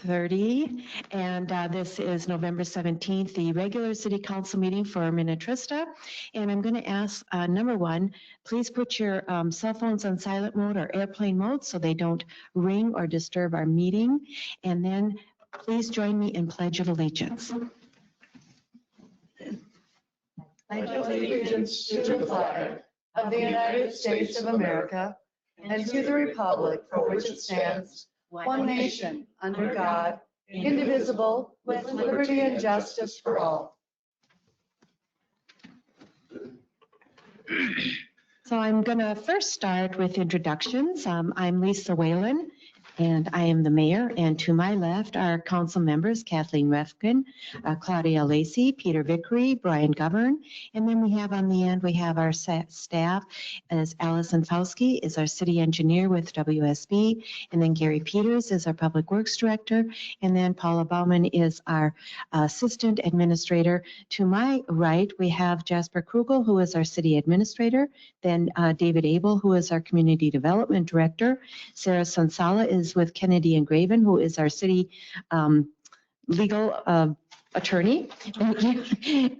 8:30, and this is November 17th, the regular city council meeting for Minnetrista. And I'm going to ask, number one, please put your cell phones on silent mode or airplane mode so they don't ring or disturb our meeting. And then please join me in Pledge of Allegiance. Pledge allegiance to the flag of the United States of America and to the republic for which it stands, one nation, under God, indivisible, with liberty and justice for all. So I'm going to first start with introductions. I'm Lisa Whalen, and I am the mayor. And to my left are council members Kathleen Refkin, Claudia Lacey, Peter Vickery, Brian Govern. And then we have on the end, we have our staff as Allison Fauski is our city engineer with WSB. And then Gary Peters is our public works director. And then Paula Baumann is our assistant administrator. To my right, we have Jasper Krugel, who is our city administrator. Then David Abel, who is our community development director. Sarah Sansala is with Kennedy and Graven, who is our city legal attorney.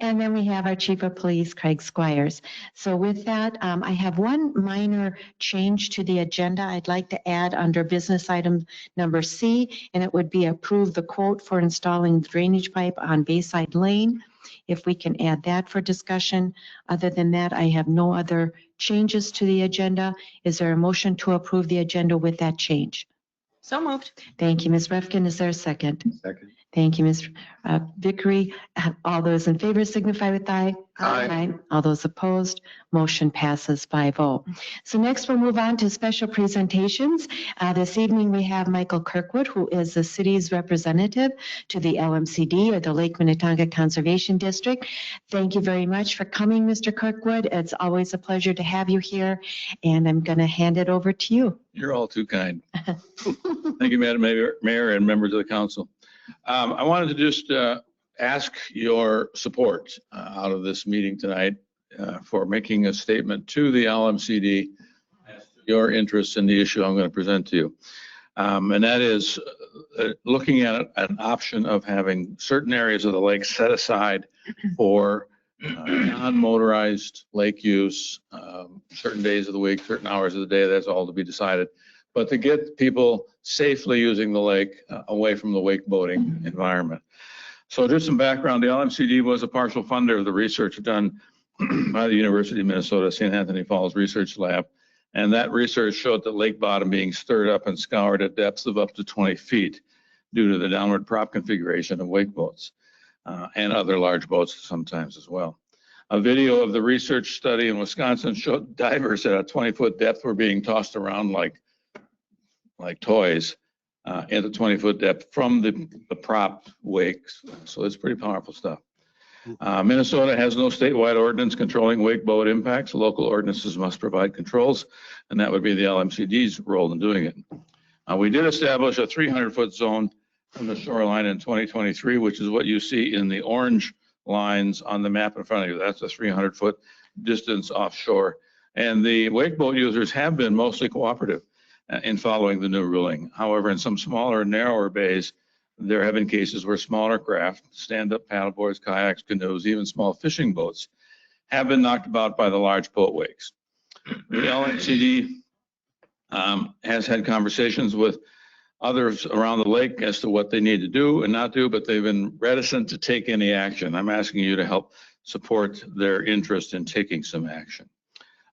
And then we have our chief of police, Craig Squires. So with that, I have one minor change to the agenda I'd like to add under business item number C, and it would be approve the quote for installing drainage pipe on Bayside Lane. If we can add that for discussion. Other than that, I have no other changes to the agenda. Is there a motion to approve the agenda with that change? So moved. Thank you, Ms. Refkin. Is there a second? Second. Thank you, Ms. Vickery. All those in favor signify with aye. Aye. All those opposed, motion passes 5-0. So next we'll move on to special presentations. This evening we have Michael Kirkwood, who is the city's representative to the LMCD, or the Lake Minnetonka Conservation District. Thank you very much for coming, Mr. Kirkwood. It's always a pleasure to have you here, and I'm going to hand it over to you. You're all too kind. Thank you, Madam Mayor and members of the council. I wanted to just ask your support out of this meeting tonight for making a statement to the LMCD as to your interest in the issue I'm going to present to you. And that is looking at an option of having certain areas of the lake set aside for non-motorized lake use, certain days of the week, certain hours of the day. That's all to be decided. But to get people safely using the lake away from the wake boating environment. So just some background, the LMCD was a partial funder of the research done by the University of Minnesota St. Anthony Falls Research Lab. And that research showed that lake bottom being stirred up and scoured at depths of up to 20 feet due to the downward prop configuration of wake boats and other large boats sometimes as well. A video of the research study in Wisconsin showed divers at a 20-foot depth were being tossed around like toys at a 20-foot depth from the prop wakes. So it's pretty powerful stuff. Minnesota has no statewide ordinance controlling wake boat impacts. Local ordinances must provide controls, and that would be the LMCD's role in doing it. We did establish a 300-foot zone from the shoreline in 2023, which is what you see in the orange lines on the map in front of you. That's a 300-foot distance offshore. And the wake boat users have been mostly cooperative in following the new ruling. However, in some smaller, narrower bays, there have been cases where smaller craft, stand-up paddleboards, kayaks, canoes, even small fishing boats, have been knocked about by the large boat wakes. The LMCD has had conversations with others around the lake as to what they need to do and not do, but they've been reticent to take any action. I'm asking you to help support their interest in taking some action.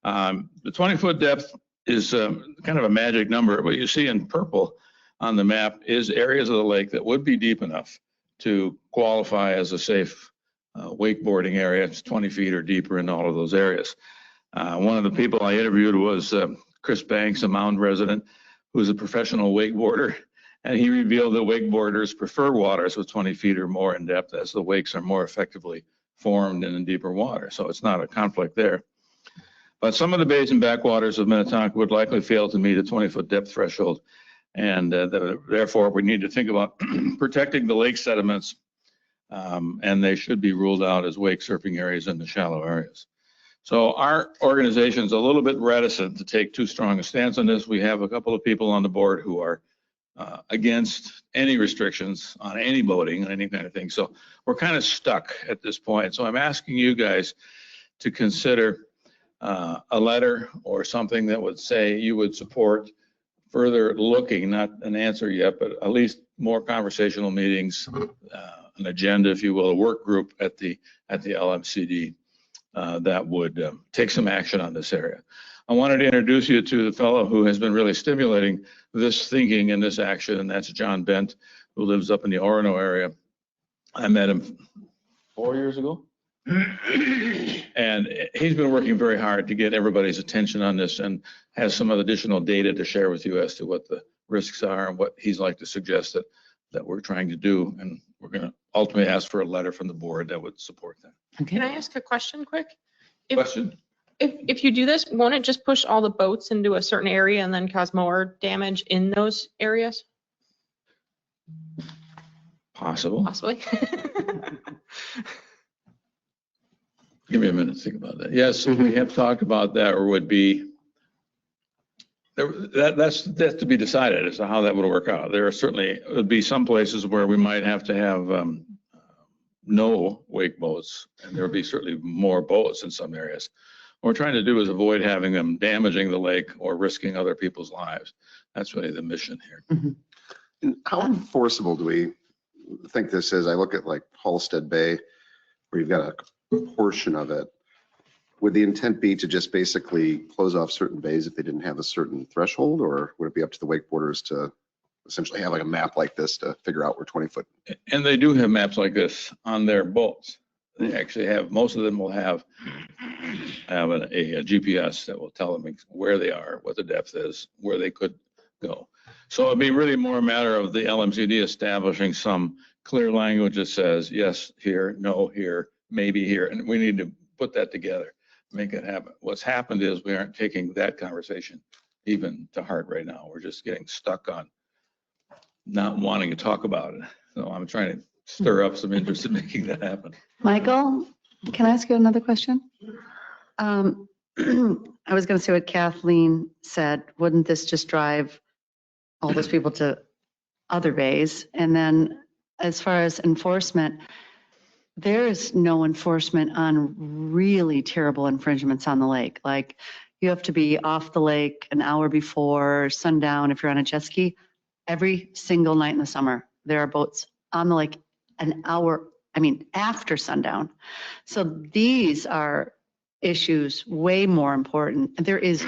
The 20-foot depth is kind of a magic number. What you see in purple on the map is areas of the lake that would be deep enough to qualify as a safe wakeboarding area. It's 20 feet or deeper in all of those areas. One of the people I interviewed was Chris Banks, a Mound resident, who's a professional wakeboarder, and he revealed that wakeboarders prefer waters with 20 feet or more in depth, as the wakes are more effectively formed in deeper water. So it's not a conflict there. But some of the bays and backwaters of Minnetonka would likely fail to meet a 20-foot depth threshold. And therefore, we need to think about protecting the lake sediments, and they should be ruled out as wake surfing areas in the shallow areas. So our organization's a little bit reticent to take too strong a stance on this. We have a couple of people on the board who are against any restrictions on any boating, any kind of thing. So we're kind of stuck at this point. So I'm asking you guys to consider a letter or something that would say you would support further looking, not an answer yet, but at least more conversational meetings, an agenda, if you will, a work group at the LMCD that would take some action on this area. I wanted to introduce you to the fellow who has been really stimulating this thinking and this action, and that's John Bent, who lives up in the Orono area. I met him 4 years ago. And he's been working very hard to get everybody's attention on this and has some additional data to share with you as to what the risks are and what he's like to suggest that we're trying to do. And we're going to ultimately ask for a letter from the board that would support that. Okay. Can I ask a question quick? Question? If you do this, won't it just push all the boats into a certain area and then cause more damage in those areas? Possible. Possibly. Give me a minute to think about that. Yes, we have talked about that, or would be, that's to be decided as to how that would work out. There are certainly, would be some places where we might have to have no wake boats, and there would be certainly more boats in some areas. What we're trying to do is avoid having them damaging the lake or risking other people's lives. That's really the mission here. And how enforceable do we think this is? I look at like Halstead Bay, where you've got a portion of it. Would the intent be to just basically close off certain bays if they didn't have a certain threshold, or would it be up to the wakeboarders to essentially have like a map like this to figure out where 20 foot? And they do have maps like this on their boats. They actually have, most of them will have a GPS that will tell them where they are, what the depth is, where they could go. So it'd be really more a matter of the LMCD establishing some clear language that says, yes, here, no, here, maybe here. And we need to put that together, make it happen. What's happened is we aren't taking that conversation even to heart right now. We're just getting stuck on not wanting to talk about it. So I'm trying to stir up some interest in making that happen. Michael, can I ask you another question? I was going to say what Kathleen said. Wouldn't this just drive all those people to other bays? And then as far as enforcement, there is no enforcement on really terrible infringements on the lake. Like you have to be off the lake an hour before sundown if you're on a jet ski. Every single night in the summer, there are boats on the lake an hour, after sundown. So these are issues way more important. There is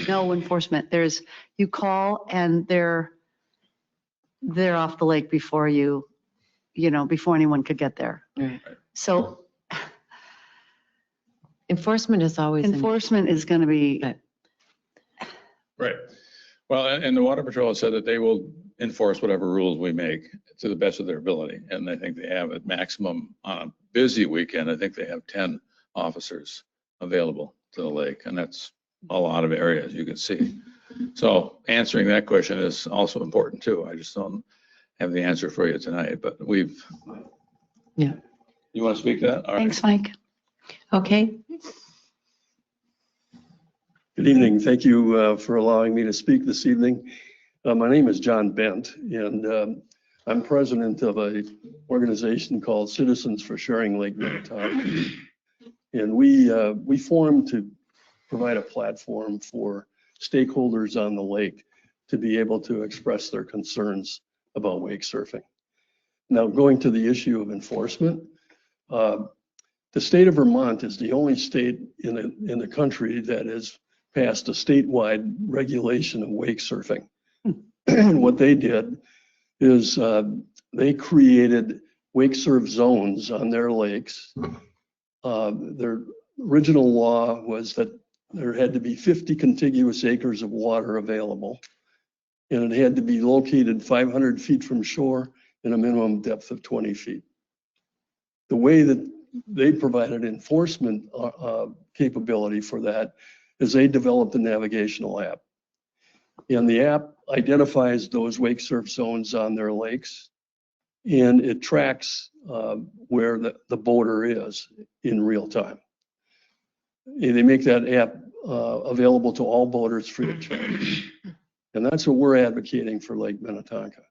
no enforcement. You call and they're off the lake before before anyone could get there. Right. So Enforcement is always. enforcement is going to be, Right. Well, and the Water Patrol has said that they will enforce whatever rules we make to the best of their ability. And I think they have at maximum on a busy weekend, I think they have 10 officers available to the lake. And that's a lot of areas you can see. So answering that question is also important too. I just don't have the answer for you tonight, but we've. Yeah. You want to speak to that? All right. thanks, Mike. Okay. Good evening. Thank you for allowing me to speak this evening. My name is John Bent, and I'm president of an organization called Citizens for Sharing Lake Minnetonka. And we formed to provide a platform for stakeholders on the lake to be able to express their concerns about wake surfing. Now, going to the issue of enforcement, the state of Vermont is the only state in the country that has passed a statewide regulation of wake surfing. And what they did is they created wake surf zones on their lakes. Their original law was that there had to be 50 contiguous acres of water available, and it had to be located 500 feet from shore and a minimum depth of 20 feet. The way that they provided enforcement capability for that is they developed a navigational app. And the app identifies those wake surf zones on their lakes, and it tracks where the boater is in real time. And they make that app available to all boaters free of charge. And that's what we're advocating for Lake Minnetonka.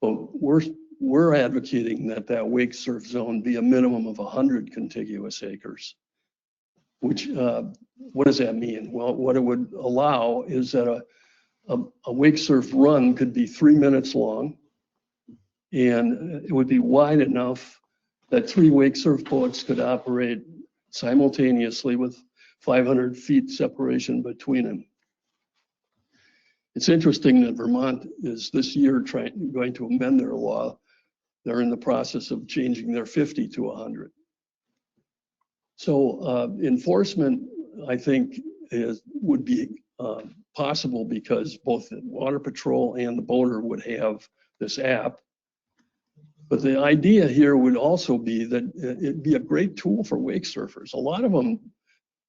But we're advocating that that wake surf zone be a minimum of 100 contiguous acres. Which, what does that mean? Well, what it would allow is that a wake surf run could be 3 minutes long, and it would be wide enough that 3 wake surf boats could operate simultaneously with 500 feet separation between them. It's interesting that Vermont is this year going to amend their law. They're in the process of changing their 50 to 100. So enforcement, I think, would be possible because both the Water Patrol and the boater would have this app. But the idea here would also be that it'd be a great tool for wake surfers. A lot of them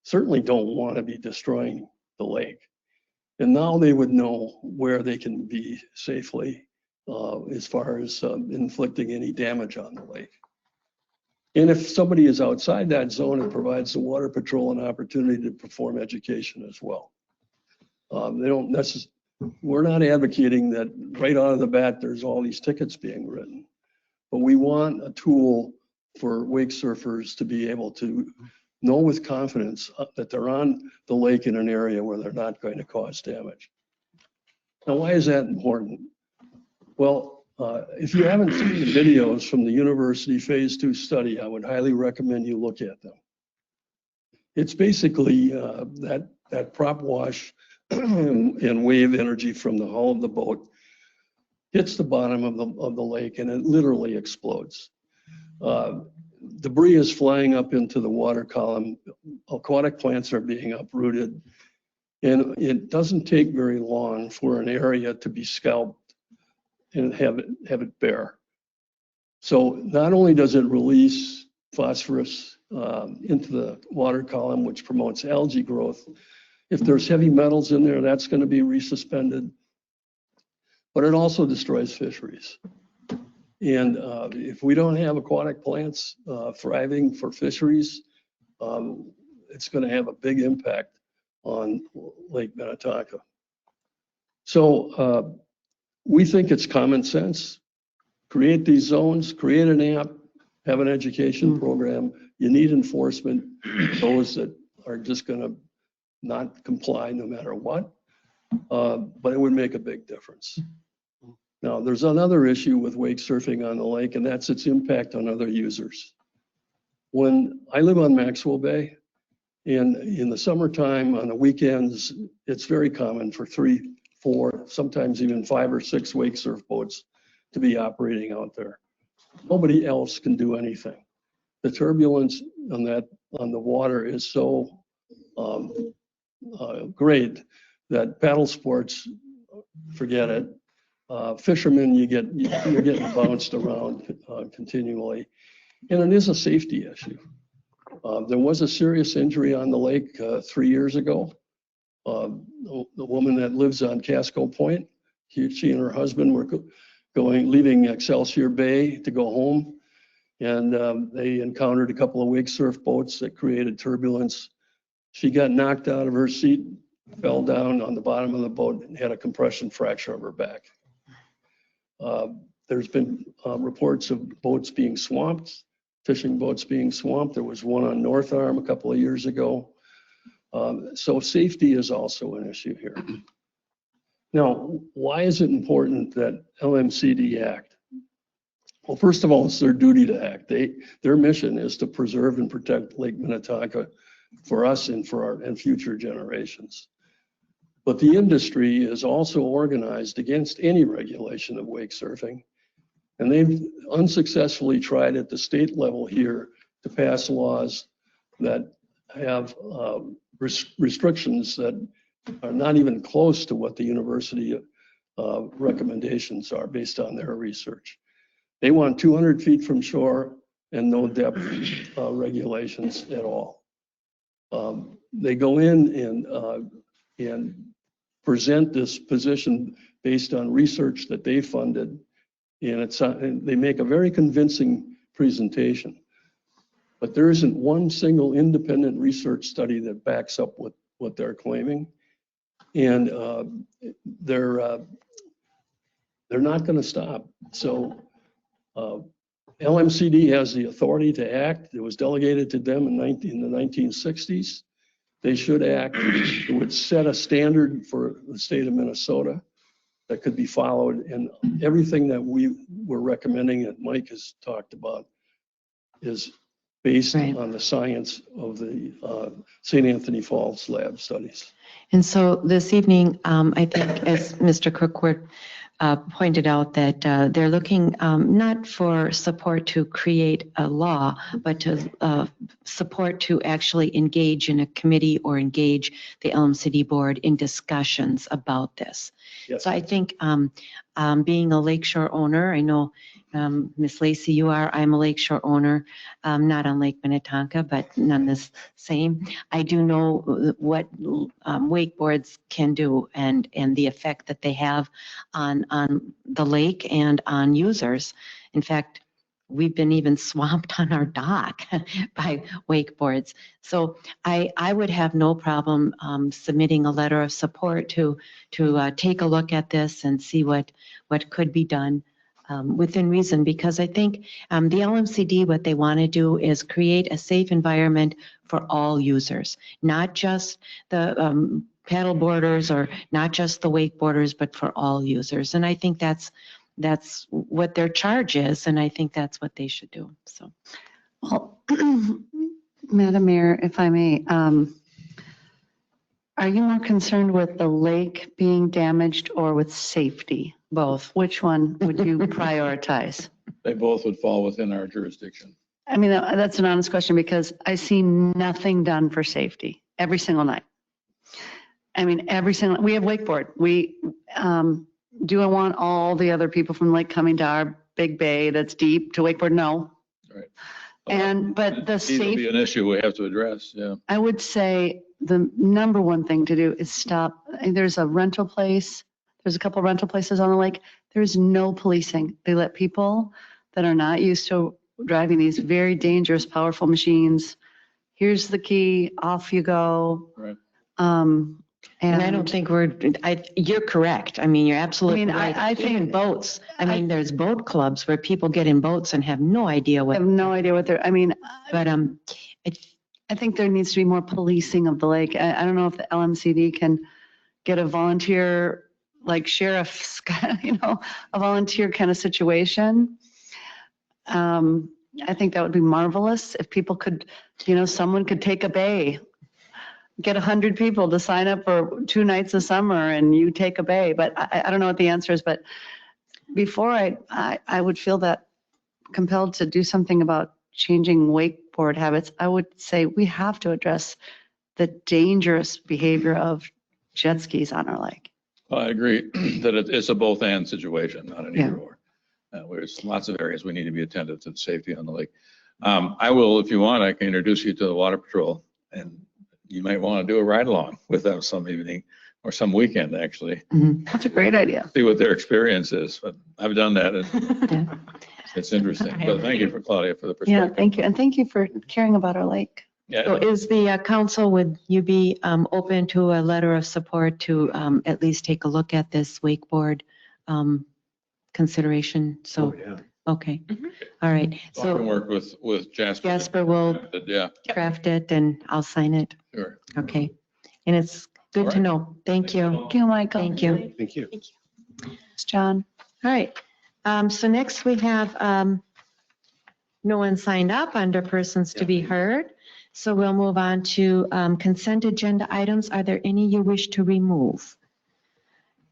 certainly don't want to be destroying the lake. And now they would know where they can be safely as far as inflicting any damage on the lake. And if somebody is outside that zone, it provides the Water Patrol an opportunity to perform education as well. They don't necessarily, we're not advocating that right out of the bat, there's all these tickets being written. But we want a tool for wake surfers to be able to know with confidence that they're on the lake in an area where they're not going to cause damage. Now, why is that important? Well, if you haven't seen the videos from the university phase 2 study, I would highly recommend you look at them. It's basically that prop wash and wave energy from the hull of the boat hits the bottom of the lake and it literally explodes. Debris is flying up into the water column. Aquatic plants are being uprooted. And it doesn't take very long for an area to be scalped and have it bare. So not only does it release phosphorus into the water column, which promotes algae growth, if there's heavy metals in there, that's going to be resuspended. But it also destroys fisheries. And if we don't have aquatic plants thriving for fisheries, it's going to have a big impact on Lake Minnetonka. So we think it's common sense. Create these zones, create an app, have an education program. You need enforcement, those that are just going to not comply no matter what. But it would make a big difference. Now, there's another issue with wake surfing on the lake, and that's its impact on other users. When I live on Maxwell Bay, and in the summertime, on the weekends, it's very common for 3, 4, sometimes even 5 or 6 wake surf boats to be operating out there. Nobody else can do anything. The turbulence on the water is so great that paddle sports, forget it. Fishermen, you're getting bounced around continually. And it is a safety issue. There was a serious injury on the lake 3 years ago. The woman that lives on Casco Point, she and her husband were leaving Excelsior Bay to go home. And they encountered a couple of wake surf boats that created turbulence. She got knocked out of her seat, fell down on the bottom of the boat, and had a compression fracture of her back. There's been reports of boats being swamped, fishing boats being swamped. There was one on North Arm a couple of years ago. So safety is also an issue here. Now, why is it important that LMCD act? Well, first of all, it's their duty to act. Their mission is to preserve and protect Lake Minnetonka for us and for our future generations. But the industry is also organized against any regulation of wake surfing. And they've unsuccessfully tried at the state level here to pass laws that have restrictions that are not even close to what the university recommendations are based on their research. They want 200 feet from shore and no depth regulations at all. They go in and present this position based on research that they funded, and they make a very convincing presentation. But there isn't one single independent research study that backs up what they're claiming. And they're not going to stop. So LMCD has the authority to act. It was delegated to them in the 1960s. They should act. It would set a standard for the state of Minnesota that could be followed. And everything that we were recommending that Mike has talked about is based Right. on the science of the St. Anthony Falls lab studies. And so this evening, I think, as Mr. Crookwood pointed out, that they're looking not for support to create a law, but to support to actually engage in a committee or engage the LMCD board in discussions about this. Yes. So I think being a lakeshore owner, I know Ms. Lacy, you are, I'm a lakeshore owner, not on Lake Minnetonka, but none the same. I do know what wakeboards can do and the effect that they have on the lake and on users. In fact, we've been even swamped on our dock by wakeboards. So I would have no problem submitting a letter of support to take a look at this and see what could be done within reason, because I think the LMCD, what they want to do is create a safe environment for all users, not just the paddle boarders or not just the wakeboarders, but for all users. And I think that's what their charge is, and I think that's what they should do. So, Well, Madam Mayor, if I may, are you more concerned with the lake being damaged or with safety? both. Which one would you prioritize? They both would fall within our jurisdiction. I mean, that's an honest question because I see nothing done for safety every single night. I mean, we have wakeboard. Do I want all the other people from Lake coming to our big bay that's deep to wakeboard? No. Right. But the It'll be safety, an issue we have to address, yeah. I would say the number one thing to do is stop. There's a rental place. There's a couple rental places on the lake. There's no policing. They let people that are not used to driving these very dangerous, powerful machines. Here's the key, off you go. Right. And I don't think you're correct. I mean, you're absolutely right. I think Even boats. I mean, there's boat clubs where people get in boats and have no idea I what, have no idea what they're, I mean, but I think there needs to be more policing of the lake. I don't know if the LMCD can get a volunteer, like sheriff's, a volunteer kind of situation. I think that would be marvelous if people could, someone could take a bay, get 100 people to sign up for 2 nights a summer and you take a bay. But I don't know what the answer is, but before I would feel that compelled to do something about changing wakeboard habits, I would say we have to address the dangerous behavior of jet skis on our lake. I agree that it's a both and situation, not an Yeah. either or. There's lots of areas we need to be attentive to the safety on the lake. I will, if you want, I can introduce you to the Water Patrol, and you might want to do a ride along with them some evening or some weekend, actually. That's a great idea. See what their experience is. But I've done that, and yeah. it's interesting. But thank you for Claudia for the Yeah, perspective. thank you. And thank you for caring about our lake. So Yeah, is the council, would you be open to a letter of support to at least take a look at this wakeboard consideration? So, yeah. okay, Mhm. all right. so I can So work with Jasper. Jasper will Yeah, craft it and I'll sign it. sure. Okay. And it's good to All know. Thank you. Thank you, Michael. Thank you. Thank you. Thanks, John. All right. So next we have no one signed up under persons to be heard. So we'll move on to consent agenda items. Are there any you wish to remove?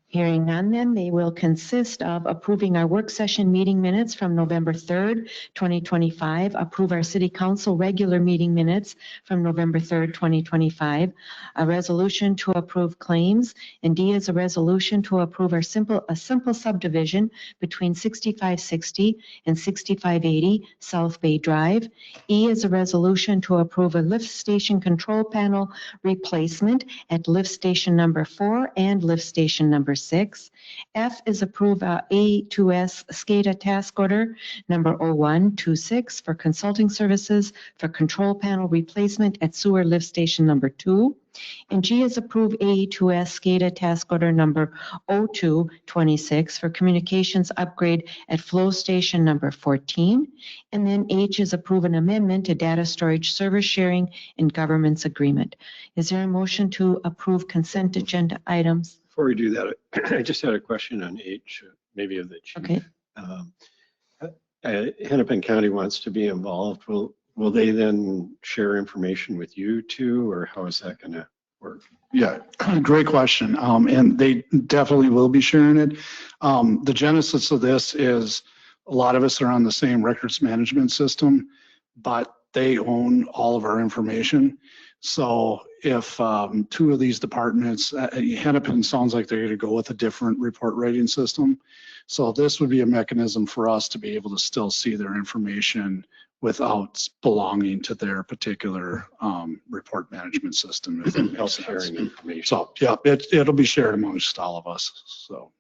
Hearing none, then they will consist of approving our work session meeting minutes from November 3rd, 2025, approve our city council regular meeting minutes from November 3rd, 2025, a resolution to approve claims, and D is a resolution to approve a simple subdivision between 6560 and 6580 South Bay Drive. E is a resolution to approve a lift station control panel replacement at lift station number 4 and lift station number 6. F is approve A2S SCADA task order number 0126 for consulting services for control panel replacement at sewer lift station number 2. And G is approve AE2S SCADA task order number 0226 for communications upgrade at flow station number 14. And then H is approve an amendment to data storage service sharing and governments agreement. Is there a motion to approve consent agenda items? Before we do that, I just had a question on H, maybe of the chief. Okay. Hennepin County wants to be involved. Will they then share information with you too, or how is that going to work? Yeah, great question. And they definitely will be sharing it. The genesis of this is a lot of us are on the same records management system, but they own all of our information. So if two of these departments, Hennepin sounds like they're going to go with a different report writing system. So this would be a mechanism for us to be able to still see their information without belonging to their particular report management system. If that makes sense. Sharing information. So yeah, it'll be shared amongst all of us. So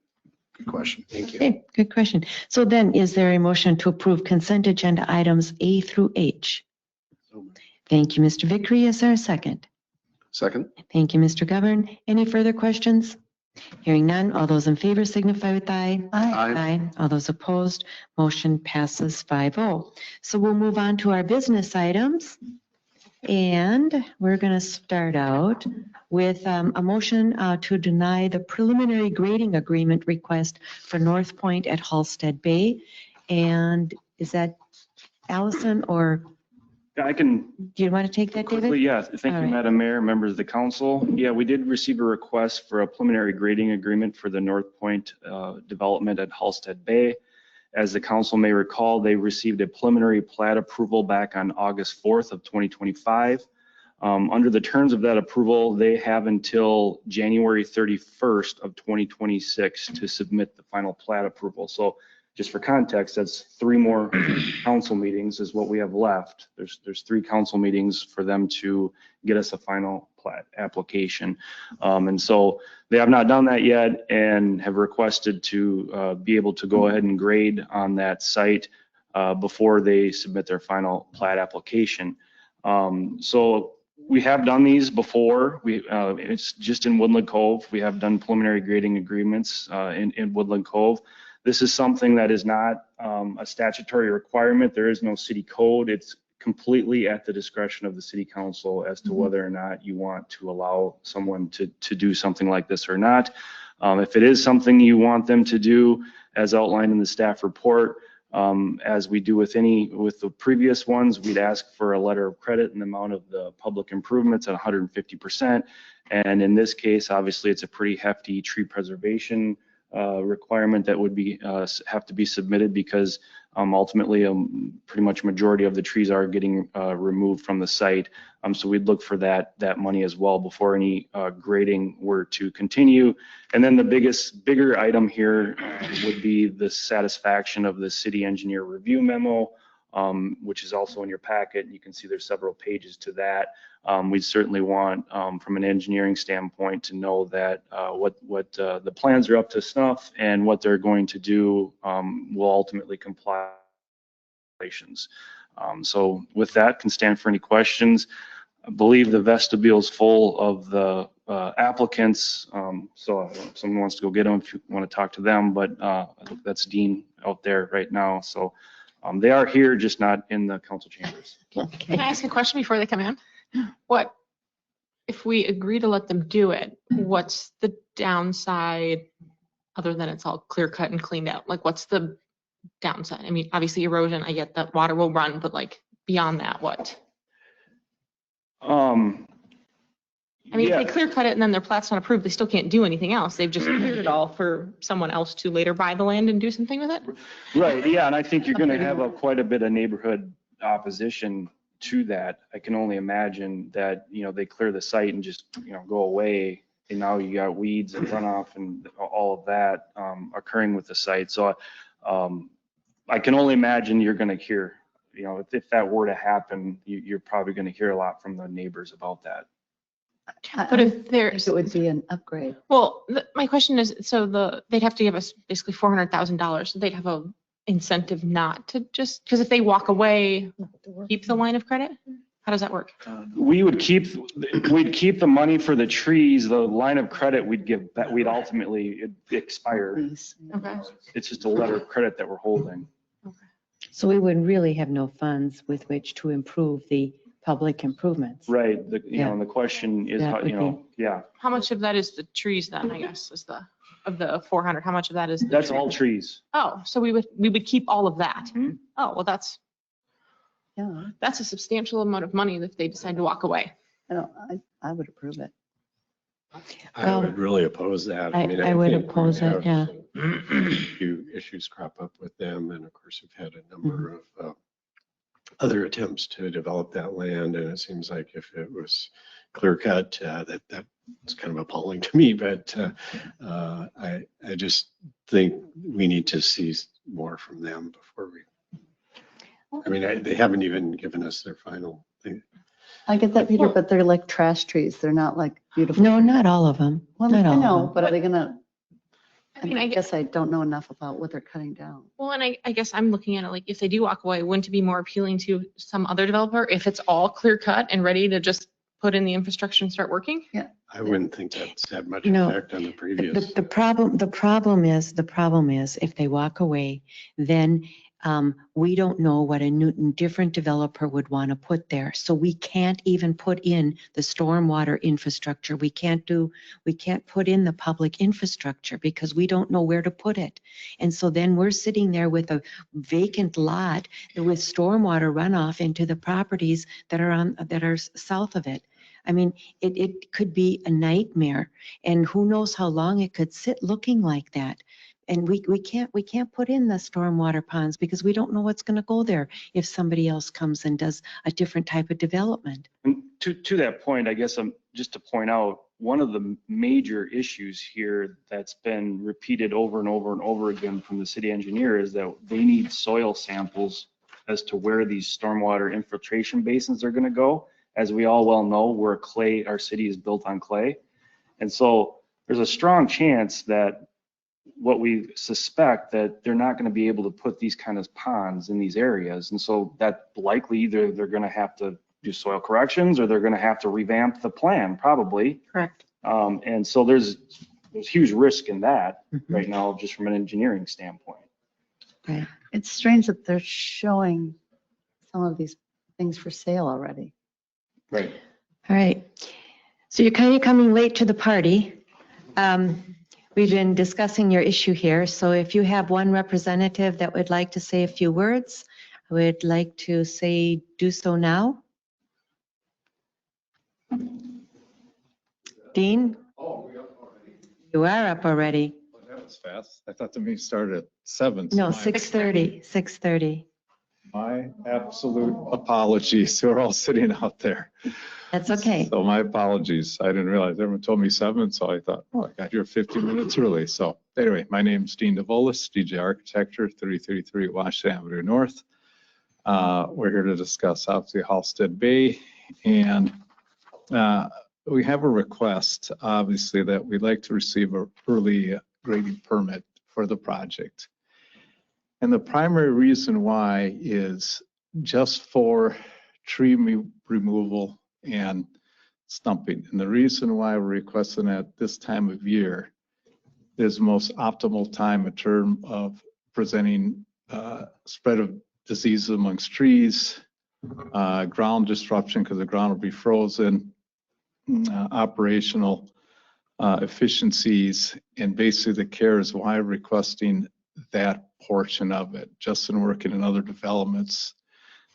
good question. Thank you. Okay, good question. So then is there a motion to approve consent agenda items A through H? Thank you, Mr. Vickery. Is there a second? Second? Thank you, Mr. Govern. Any further questions? Hearing none, all those in favor signify with aye. Aye. All those opposed, motion passes 5-0. So we'll move on to our business items. And we're going to start out with a motion to deny the preliminary grading agreement request for North Point at Halsted Bay. And is that Allison or I can do you want to take that, quickly, David? yeah, thank All you, right. Madam Mayor, members of the council. Yeah, we did receive a request for a preliminary grading agreement for the North Point development at Halsted Bay. As the council may recall, they received a preliminary plat approval back on August 4th of 2025. Under the terms of that approval, they have until January 31st of 2026 to submit the final plat approval. So just for context, that's 3 more council meetings is what we have left. There's 3 council meetings for them to get us a final plat application. And so they have not done that yet and have requested to be able to go ahead and grade on that site before they submit their final plat application. So we have done these before. It's just in Woodland Cove. We have done preliminary grading agreements in Woodland Cove. This is something that is not a statutory requirement. There is no city code. It's completely at the discretion of the city council as to whether or not you want to allow someone to do something like this or not. If it is something you want them to do, as outlined in the staff report, as we do with the previous ones, we'd ask for a letter of credit in the amount of the public improvements at 150%. And in this case, obviously, it's a pretty hefty tree preservation requirement that would have to be submitted because ultimately pretty much majority of the trees are getting removed from the site. So we'd look for that money as well before any grading were to continue. And then the bigger item here would be the satisfaction of the city engineer review memo, which is also in your packet. You can see there's several pages to that. We certainly want, from an engineering standpoint, to know that what the plans are up to snuff and what they're going to do will ultimately comply with regulations. So with that, can stand for any questions. I believe the vestibule is full of the applicants. So if someone wants to go get them, if you want to talk to them, but I think that's Dean out there right now. So they are here, just not in the council chambers. Can I ask a question before they come in? What, if we agree to let them do it, what's the downside other than it's all clear cut and cleaned out? Like, what's the downside? I mean, obviously erosion, I get that water will run, but like beyond that, what? I mean, Yeah. if they clear cut it and then their plat's not approved, they still can't do anything else. They've just cleared it all for someone else to later buy the land and do something with it. Right, yeah, and I think you're gonna have quite a bit of neighborhood opposition to that. I can only imagine that, they clear the site and just, go away. And now you got weeds and runoff and all of that occurring with the site. So I can only imagine you're gonna hear, if that were to happen, you're probably gonna hear a lot from the neighbors about that. But if think there's, it would be an upgrade. well, my question is, so they'd have to give us basically $400,000. So they'd have a incentive not to just, because if they walk away, keep the line of credit? How does that work? We'd keep the money for the trees, the line of credit we'd give, that we'd ultimately expire. Okay. It's just a letter of credit that we're holding. So we would really have no funds with which to improve the public improvements. Right, and the question is, That how, would yeah, How much of that is the trees then, I guess, is of the 400, how much of that is? the that's tree? all trees. Oh, so we would keep all of that? Mhm. Oh, well, that's a substantial amount of money if they decide to walk away. I would approve it. I Well, would really oppose that. I mean, would think we oppose it, have yeah. A few issues crop up with them, and of course, we've had a number of other attempts to develop that land, and it seems like if it was clear cut, that's kind of appalling to me, but I just think we need to see more from them before I mean, they haven't even given us their final thing. I get that, Peter, but they're like trash trees. They're not like beautiful. No, not all of them. Well, Not I all of know, them. but are they gonna, I mean, I guess I don't know enough about what they're cutting down. Well, and I guess I'm looking at it like, if they do walk away, wouldn't it be more appealing to some other developer if it's all clear cut and ready to just put in the infrastructure and start working? I wouldn't think that's had much No. effect on the previous. The problem is if they walk away, then we don't know what a different developer would want to put there. So we can't even put in the stormwater infrastructure. We can't put in the public infrastructure because we don't know where to put it. And so then we're sitting there with a vacant lot with stormwater runoff into the properties that are south of it. I mean, it could be a nightmare, and who knows how long it could sit looking like that. And we can't put in the stormwater ponds because we don't know what's going to go there if somebody else comes and does a different type of development. And to that point, I guess just to point out, one of the major issues here that's been repeated over and over and over again from the city engineer is that they need soil samples as to where these stormwater infiltration basins are going to go. As we all well know, our city is built on clay. And so there's a strong chance that what we suspect that they're not going to be able to put these kind of ponds in these areas. And so that likely either they're going to have to do soil corrections or they're going to have to revamp the plan, probably. Correct. And so there's huge risk in that Mhm. right now, just from an engineering standpoint. Right. It's strange that they're showing some of these things for sale already. Right. All right. So you're kind of coming late to the party. We've been discussing your issue here. So if you have one representative that would like to say a few words, I would like to say do so now. Dean? You are up already. That was fast. I thought the meeting started at 7. so No, my- 6:30, 6:30. My absolute apologies. We're all sitting out there. That's okay. So my apologies. I didn't realize. Everyone told me 7, so I thought, oh, I got here 15 minutes early. So anyway, my name's Dean DeVolis, DJ Architecture, 3033 Washington Avenue North. We're here to discuss obviously Halsted Bay, and we have a request, obviously, that we'd like to receive an early grading permit for the project. And the primary reason why is just for tree removal and stumping. And the reason why we're requesting at this time of year is most optimal time in terms of presenting spread of diseases amongst trees, ground disruption because the ground will be frozen, operational efficiencies, and basically the care is why requesting that portion of it. Just in working in other developments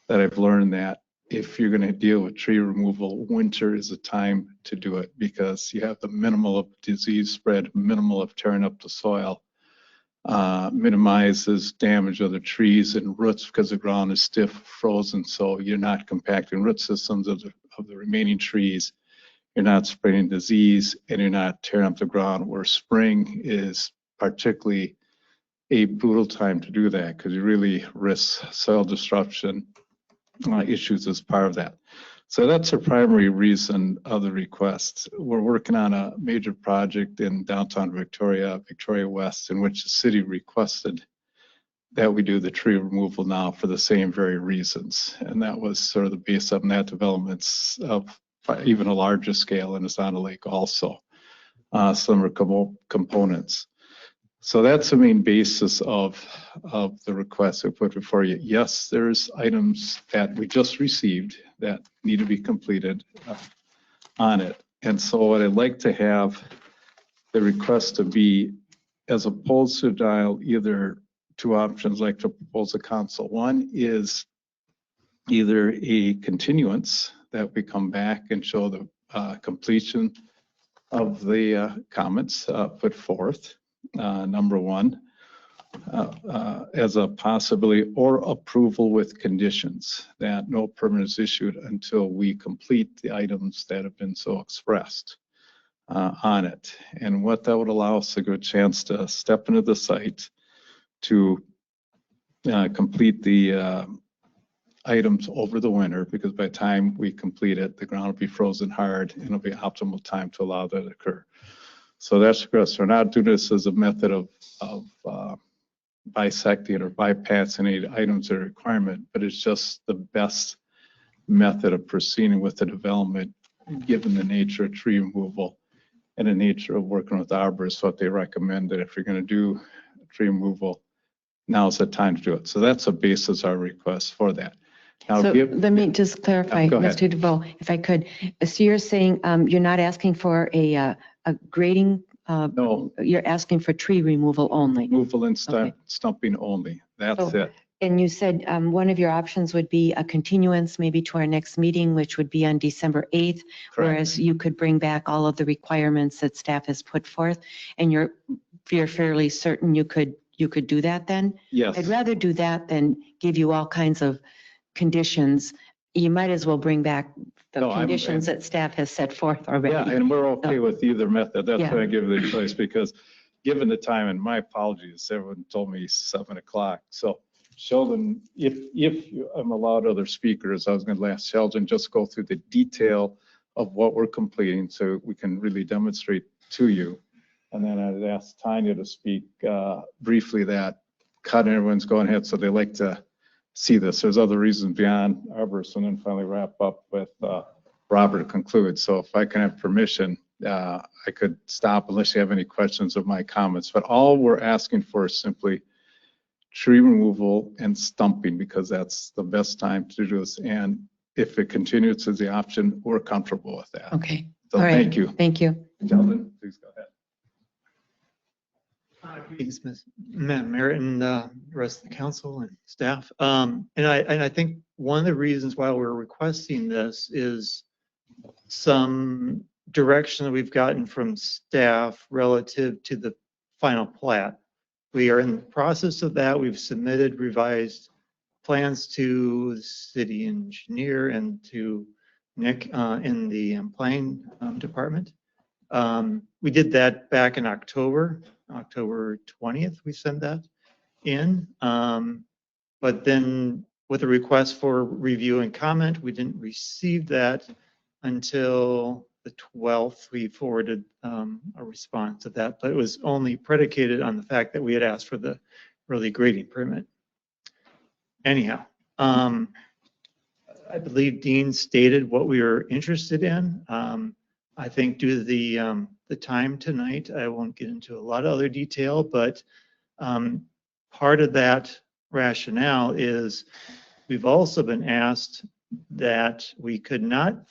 that I've learned that if you're going to deal with tree removal, winter is the time to do it because you have the minimal of disease spread, minimal of tearing up the soil, minimizes damage of the trees and roots because the ground is stiff, frozen, so you're not compacting root systems of the remaining trees. You're not spreading disease and you're not tearing up the ground, where spring is particularly a brutal time to do that because you really risk soil disruption issues as part of that. So that's the primary reason of the request. We're working on a major project in downtown Victoria, Victoria West, in which the city requested that we do the tree removal now for the same very reasons. And that was sort of the base of that developments of even a larger scale, and it's on a lake also, similar components. So that's the main basis of the request we put before you. Yes, there's items that we just received that need to be completed on it. And so what I'd like to have the request to be, as opposed to dial either two options like to propose the council. One is either a continuance that we come back and show the completion of the comments put forth, number one, as a possibility, or approval with conditions that no permit is issued until we complete the items that have been so expressed on it. And what that would allow us a good chance to step into the site to complete the items over the winter, because by the time we complete it, the ground will be frozen hard and it'll be optimal time to allow that to occur. So that's the request. We're not doing this as a method of bisecting or bypassing any items or requirement, but it's just the best method of proceeding with the development, given the nature of tree removal and the nature of working with arborists. What they recommend, that if you're going to do tree removal, now's the time to do it. So that's a basis our request for that. Now, So let me just clarify, Go ahead. Mr. DeVoe, if I could. So you're saying you're not asking for a grading, No, you're asking for tree removal only? removal and Okay. stumping only. That's So- it. And you said one of your options would be a continuance maybe to our next meeting, which would be on December 8th, Correct. whereas you could bring back all of the requirements that staff has put forth, and you're fairly certain you could do that then? Yes. I'd rather do that than give you all kinds of conditions. You might as well bring back the No, conditions that staff has set forth already. Yeah, and we're okay with either method. That's Yeah. why I give you the choice, because given the time, and my apologies, everyone told me 7 o'clock. So Sheldon, if I'm allowed other speakers, I was going to ask Sheldon just go through the detail of what we're completing so we can really demonstrate to you. And then I'd ask Tanya to speak briefly that cut everyone's going ahead, so they like to see this. There's other reasons beyond arborists, and then finally wrap up with Robert to conclude. So if I can have permission, I could stop unless you have any questions of my comments. But all we're asking for is simply tree removal and stumping, because that's the best time to do this. And if it continues as the option, we're comfortable with that. Okay. So All right. thank you. Thank you. Sheldon, please go ahead. Greetings, Madam Mayor and the rest of the council and staff. And I think one of the reasons why we're requesting this is some direction that we've gotten from staff relative to the final plat. We are in the process of that. We've submitted revised plans to the city engineer and to Nick in the planning department. We did that back in October 20th, we sent that in. But then with a request for review and comment, we didn't receive that until the 12th. We forwarded a response to that, but it was only predicated on the fact that we had asked for the early grading permit. Anyhow, I believe Dean stated what we were interested in. I think due to the time tonight, I won't get into a lot of other detail, but part of that rationale is we've also been asked that we could not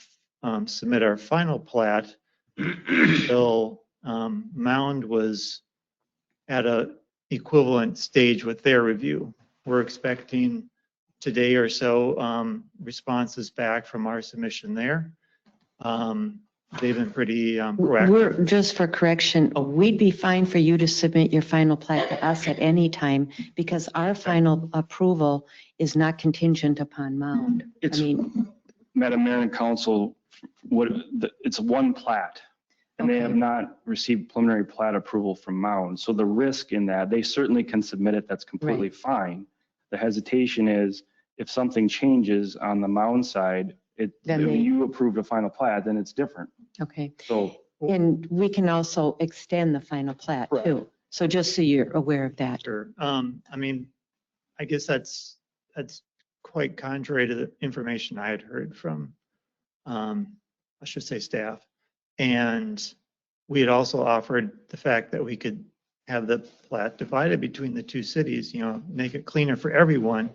submit our final plat until Mound was at a equivalent stage with their review. We're expecting today or so responses back from our submission there. They've been pretty proactive. We're, just for correction, we'd be fine for you to submit your final plat to us at any time, because our final approval is not contingent upon Mound. I It's, mean, Madam Mayor and Council, it's one plat, and they have Okay. not received preliminary plat approval from Mound. So the risk in that, they certainly can submit it, that's completely fine. The hesitation is if something changes on the Mound side, Then they- you approved a final plat, then it's different. Okay. So And we can also extend the final plat too. So just so you're aware of that. Sure. I mean, I guess that's quite contrary to the information I had heard from, I should say staff. And we had also offered the fact that we could have the plat divided between the two cities, make it cleaner for everyone,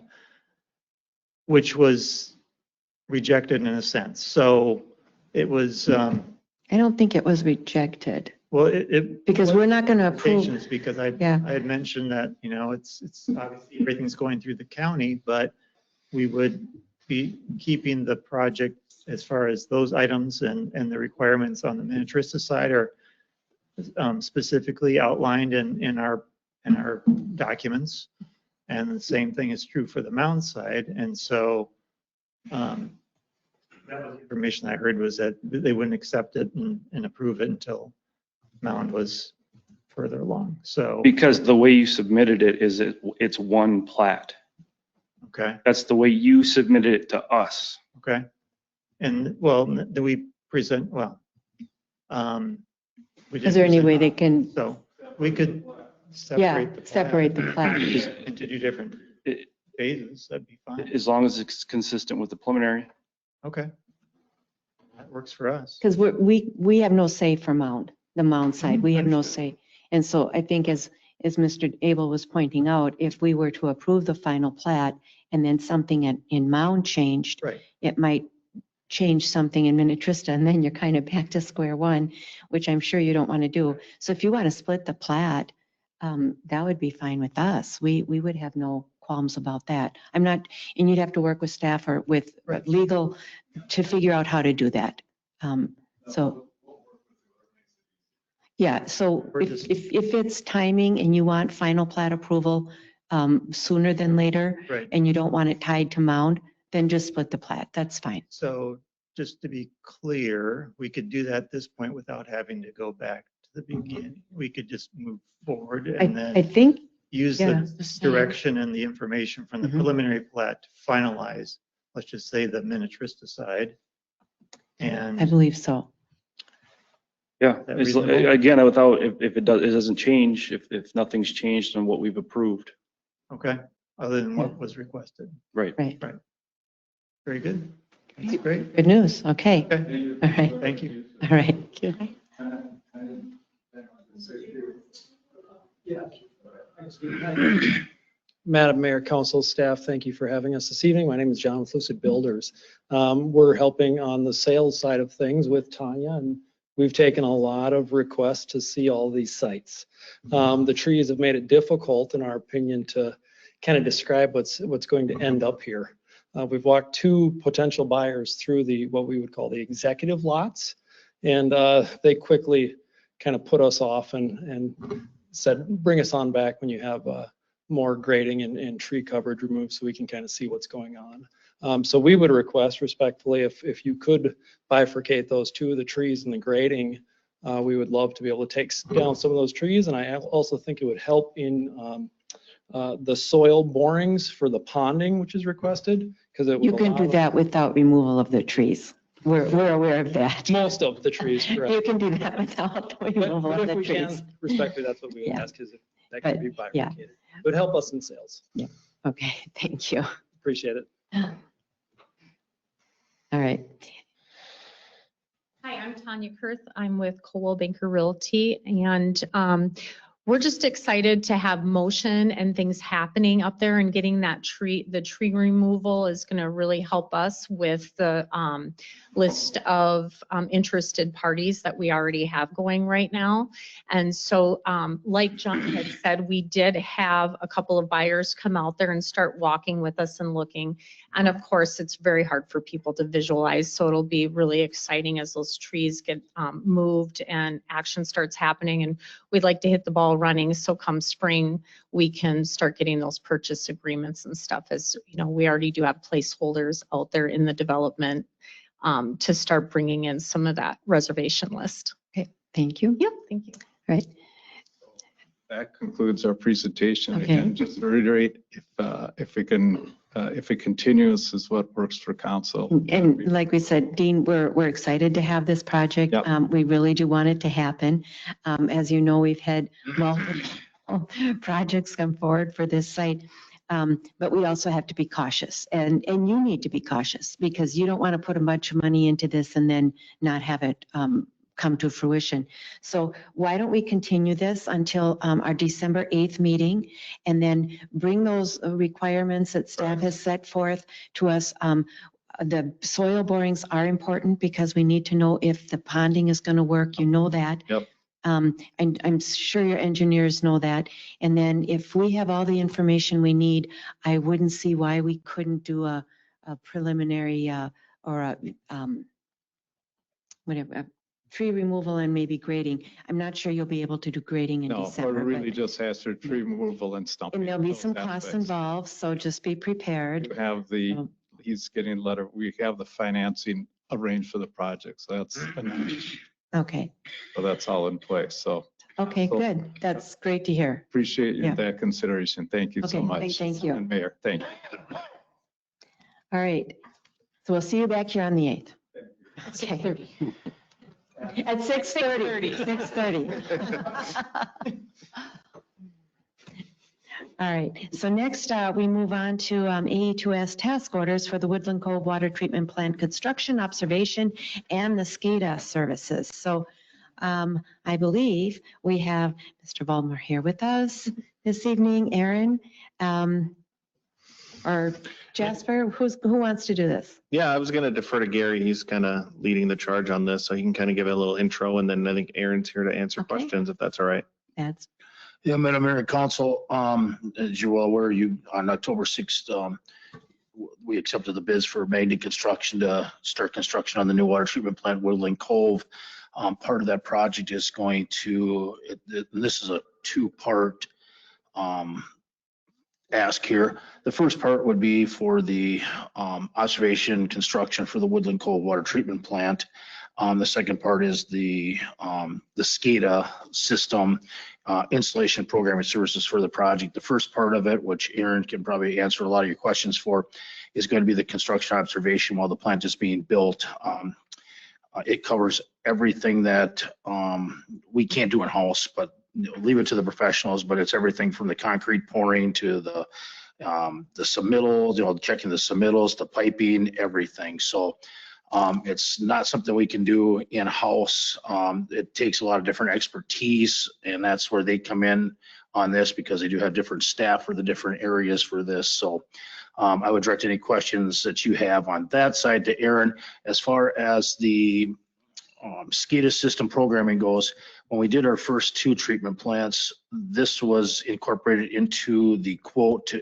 which was rejected in a sense. So it was, I don't think it was rejected well, it. because we're not going to approve. Approve. Because I Yeah. had mentioned that, it's obviously everything's going through the county, but we would be keeping the project as far as those items and the requirements on the Minnetrista side are specifically outlined in our documents. And the same thing is true for the Mound side. And so that was the information I heard was that they wouldn't accept it and approve it until Mound was further along. So, because the way you submitted it is it's one plat. okay, That's the way you submitted it to us. okay. And well, do we present, well, we Is there didn't any way present- they can, So we could yeah, separate the. separate the plat? Into two different It- phases, that'd be fine. As long as it's consistent with the preliminary. Okay. That works for us. Because we have no say for Mound, the Mound side. We have no say. And so I think as Mr. Abel was pointing out, if we were to approve the final plat and then something in Mound changed, Right. it might change something in Minnetrista, and then you're kind of back to square one, which I'm sure you don't want to do. So if you want to split the plat, that would be fine with us. We would have no qualms about that. I'm not, and you'd have to work with staff or with Right. legal to figure out how to do that. So, yeah, so We're just- if it's timing and you want final plat approval sooner than later, Right. and you don't want it tied to Mound, then just split the plat. That's fine. So just to be clear, we could do that at this point without having to go back to the beginning. We could just move forward and I then think, use yeah. the direction and the information from the Mhm. preliminary plat to finalize, let's just say the Minnetrista side. I And believe so. Yeah, That it's, reasonable? again, without, if it doesn't change, if nothing's changed on what we've approved. okay, other than what was requested. Right. Right. Very good. That's great. Good news. Okay. Okay, All right. thank you. All right. Madam Mayor, Council, staff, thank you for having us this evening. My name is John with Lucid Builders. We're helping on the sales side of things with Tanya, and we've taken a lot of requests to see all these sites. The trees have made it difficult, in our opinion, to kind of describe what's going to end up here. We've walked two potential buyers through what we would call the executive lots, and they quickly kind of put us off and said, bring us on back when you have more grading and tree coverage removed so we can kind of see what's going on. So we would request respectfully, if you could bifurcate those two, the trees and the grading, we would love to be able to take down some of those trees. And I also think it would help in the soil borings for the ponding, which is requested, because it would You can allow do that without removal of the trees. We're aware of that. most of the trees, correct. You can do that without the But removal but of if the we trees. can, respectfully, that's what we would Yeah. ask, is if that can be But, yeah. bifurcated. It would help us in sales. Okay, thank you. Appreciate it. All right. Hi, I'm Tanya Kurth. I'm with Coldwell Banker Realty, and we're just excited to have motion and things happening up there and getting the tree removal is going to really help us with the list of interested parties that we already have going right now. And so like John had said, we did have a couple of buyers come out there and start walking with us and looking. And of course, it's very hard for people to visualize. So it'll be really exciting as those trees get moved and action starts happening. And we'd like to hit the ball running. So come spring, we can start getting those purchase agreements and stuff. As you know, we already do have placeholders out there in the development to start bringing in some of that reservation list. Okay, thank you. Yep, thank you. All right. That concludes our presentation. Okay. Again, just to reiterate, if we can if it continues is what works for council. And like we said, Dean, we're excited to have this project. Yep. We really do want it to happen. As you know, we've had multiple projects come forward for this site. But we also have to be cautious, and you need to be cautious because you don't want to put a bunch of money into this and then not have it come to fruition. So why don't we continue this until our December 8th meeting, and then bring those requirements that staff has set forth to us. The soil borings are important because we need to know if the ponding is going to work. You know that. Yep. And I'm sure your engineers know that. And then if we have all the information we need, I wouldn't see why we couldn't do a preliminary or a whatever, a tree removal and maybe grading. I'm not sure you'll be able to do grading in No, but December. really just has to tree removal and stumping. And there'll be those some costs aspects. involved, so just be prepared. You have the, Um, he's getting a letter, we have the financing arranged for the project, so that's, Okay, so that's all in place, so okay, So- good. That's great to hear. appreciate Yeah. that consideration, thank you so Okay, much. thank you. And Mayor, thank you. All right, so we'll see you back here on the 8th. Okay. 6:30. At 6:30. 6:30. All right, so next we move on to AE2S task orders for the Woodland Cove Water Treatment Plant construction, observation, and the SCADA services. So I believe we have Mr. Baldmer here with us this evening, Aaron, or Jasper, who wants to do this? Yeah, I was going to defer to Gary. He's kind of leading the charge on this, so he can kind of give it a little intro, and then I think Aaron's here to answer Okay. questions, if that's all right. That's, Yeah, Madam Mayor and Council, as you're well aware, on October 6th, we accepted the bids for Magnet Construction to start construction on the new water treatment plant, Woodland Cove. Part of that project is going to, this is a two-part ask here. The first part would be for the observation construction for the Woodland Cove water treatment plant. The second part is the SCADA system installation programming services for the project. The first part of it, which Aaron can probably answer a lot of your questions for, is going to be the construction observation while the plant is being built. It covers everything that we can't do in-house, but leave it to the professionals. But it's everything from the concrete pouring to the submittals, checking the submittals, the piping, everything. So it's not something we can do in-house. It takes a lot of different expertise, and that's where they come in on this, because they do have different staff for the different areas for this. So I would direct any questions that you have on that side to Aaron. As far as the SCADA system programming goes, when we did our first two treatment plants, this was incorporated into the quote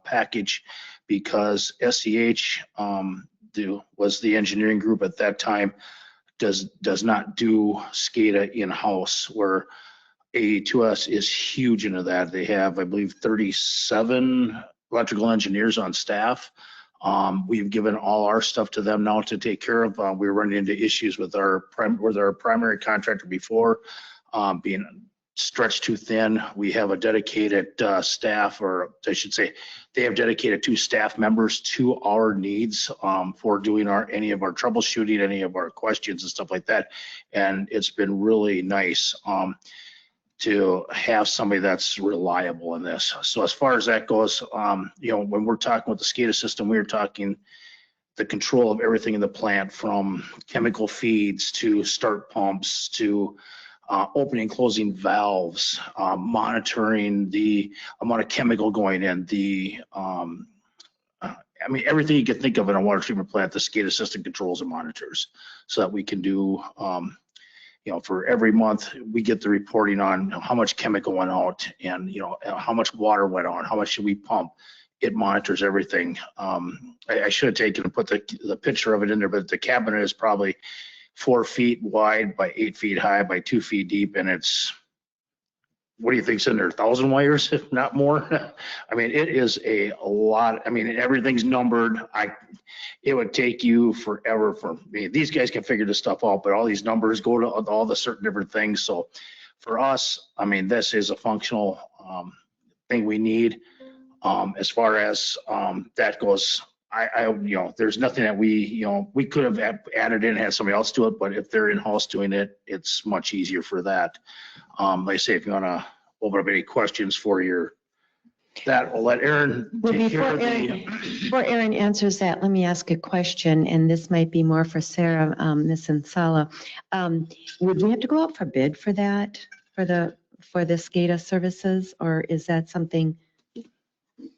package, because SEH was the engineering group at that time, does not do SCADA in-house, where AE2S is huge into that. They have, I believe, 37 electrical engineers on staff. We've given all our stuff to them now to take care of. We were running into issues with our primary contractor before, being stretched too thin. We have a dedicated staff, or I should say, they have dedicated 2 staff members to our needs for doing any of our troubleshooting, any of our questions and stuff like that. And it's been really nice to have somebody that's reliable in this. So as far as that goes, when we're talking with the SCADA system, we're talking the control of everything in the plant, from chemical feeds to start pumps to opening and closing valves, monitoring the amount of chemical going in, everything you can think of in a water treatment plant, the SCADA system controls and monitors, so that we can do, for every month, we get the reporting on how much chemical went out, and, how much water went on, how much should we pump. It monitors everything. I should have taken and put the picture of it in there, but the cabinet is probably 4 feet wide by 8 feet high by 2 feet deep, and it's, what do you think's in there, 1,000 wires, if not more? It is a lot. Everything's numbered. It would take you forever for me. These guys can figure this stuff out, but all these numbers go to all the certain different things. So for us, this is a functional thing we need. As far as that goes, there's nothing that we could have added in, had somebody else do it, but if they're in-house doing it, it's much easier for that. Like I say, if you want to open up any questions for that, we'll let Aaron Well, take care before of Before Aaron answers that, let me ask a question, and this might be more for Sarah, Ms. Ansala. Would we have to go out for bid for that, for the SCADA services, or is that something?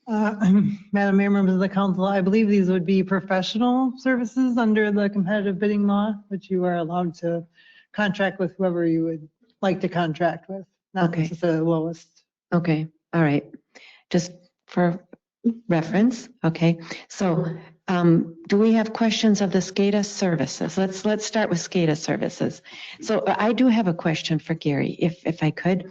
Madam Mayor, members of the council, I believe these would be professional services under the competitive bidding law, which you are allowed to contract with whoever you would like to contract with, not Okay. necessarily the lowest. Okay, all right. Just for reference, okay. So do we have questions of the SCADA services? Let's start with SCADA services. So I do have a question for Gary, if I could.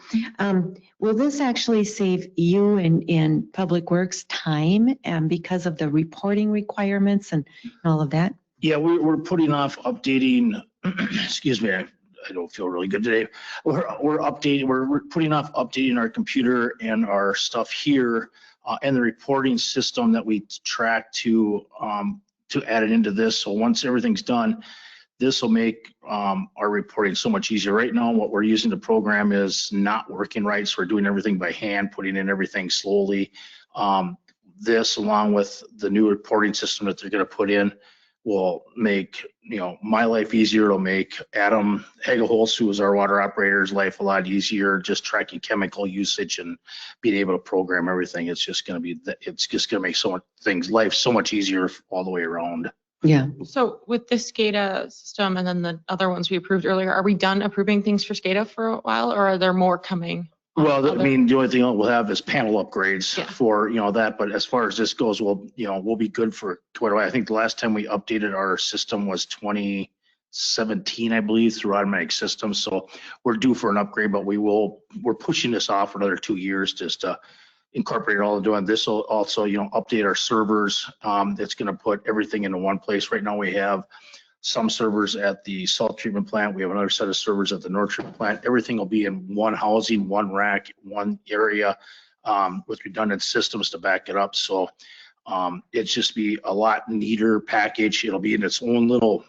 Will this actually save you in Public Works time because of the reporting requirements and all of that? Yeah, we're putting off updating, excuse me, I don't feel really good today. We're putting off updating our computer and our stuff here and the reporting system that we track to add it into this. So once everything's done, this will make our reporting so much easier. Right now, what we're using the program is not working right. So we're doing everything by hand, putting in everything slowly. This, along with the new reporting system that they're going to put in, will make my life easier. It'll make Adam Hagelholz, who is our water operator's life, a lot easier, just tracking chemical usage and being able to program everything. It's just going to make life so much easier all the way around. Yeah. So with this SCADA system and then the other ones we approved earlier, are we done approving things for SCADA for a while, or are there more coming? Well, I mean, the only thing we'll have is panel upgrades Yeah. for, that, but as far as this goes, we'll be good for quite a while. I think the last time we updated our system was 2017, I believe, through automatic systems. So we're due for an upgrade, but we're pushing this off for another 2 years just to incorporate all of doing. This will also, update our servers. It's going to put everything into one place. Right now we have some servers at the salt treatment plant. We have another set of servers at the North treatment plant. Everything will be in one housing, one rack, one area with redundant systems to back it up. So it's just be a lot neater package. It'll be in its own little,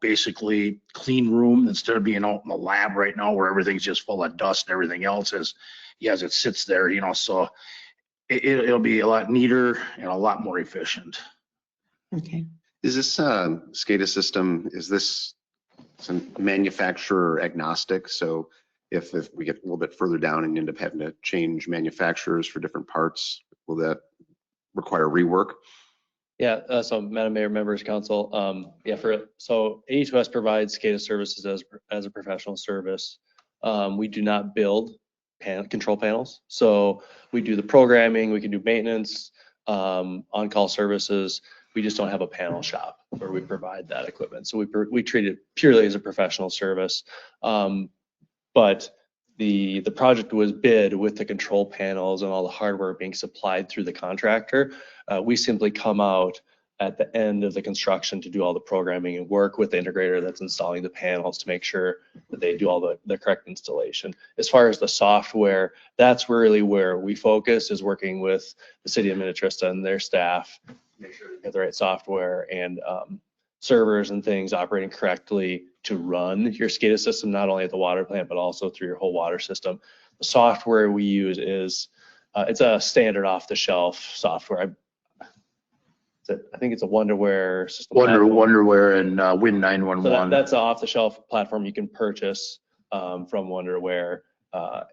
basically clean room instead of being out in the lab right now where everything's just full of dust and everything else as it sits there, so it'll be a lot neater and a lot more efficient. Okay. Is this SCADA system, is this some manufacturer agnostic? So if we get a little bit further down and end up having to change manufacturers for different parts, will that require rework? Yeah, so Madam Mayor, members of council, so A2S provides SCADA services as a professional service. We do not build control panels. So we do the programming, we can do maintenance, on-call services. We just don't have a panel shop where we provide that equipment. So we treat it purely as a professional service. But the project was bid with the control panels and all the hardware being supplied through the contractor. We simply come out at the end of the construction to do all the programming and work with the integrator that's installing the panels to make sure that they do all the correct installation. As far as the software, that's really where we focus, is working with the city of Minnetrista and their staff, make sure they have the right software and servers and things operating correctly to run your SCADA system, not only at the water plant, but also through your whole water system. The software we use is, it's a standard off-the-shelf software. I think it's a Wonderware system. Wonderware and Win 911. So that's an off-the-shelf platform you can purchase from Wonderware,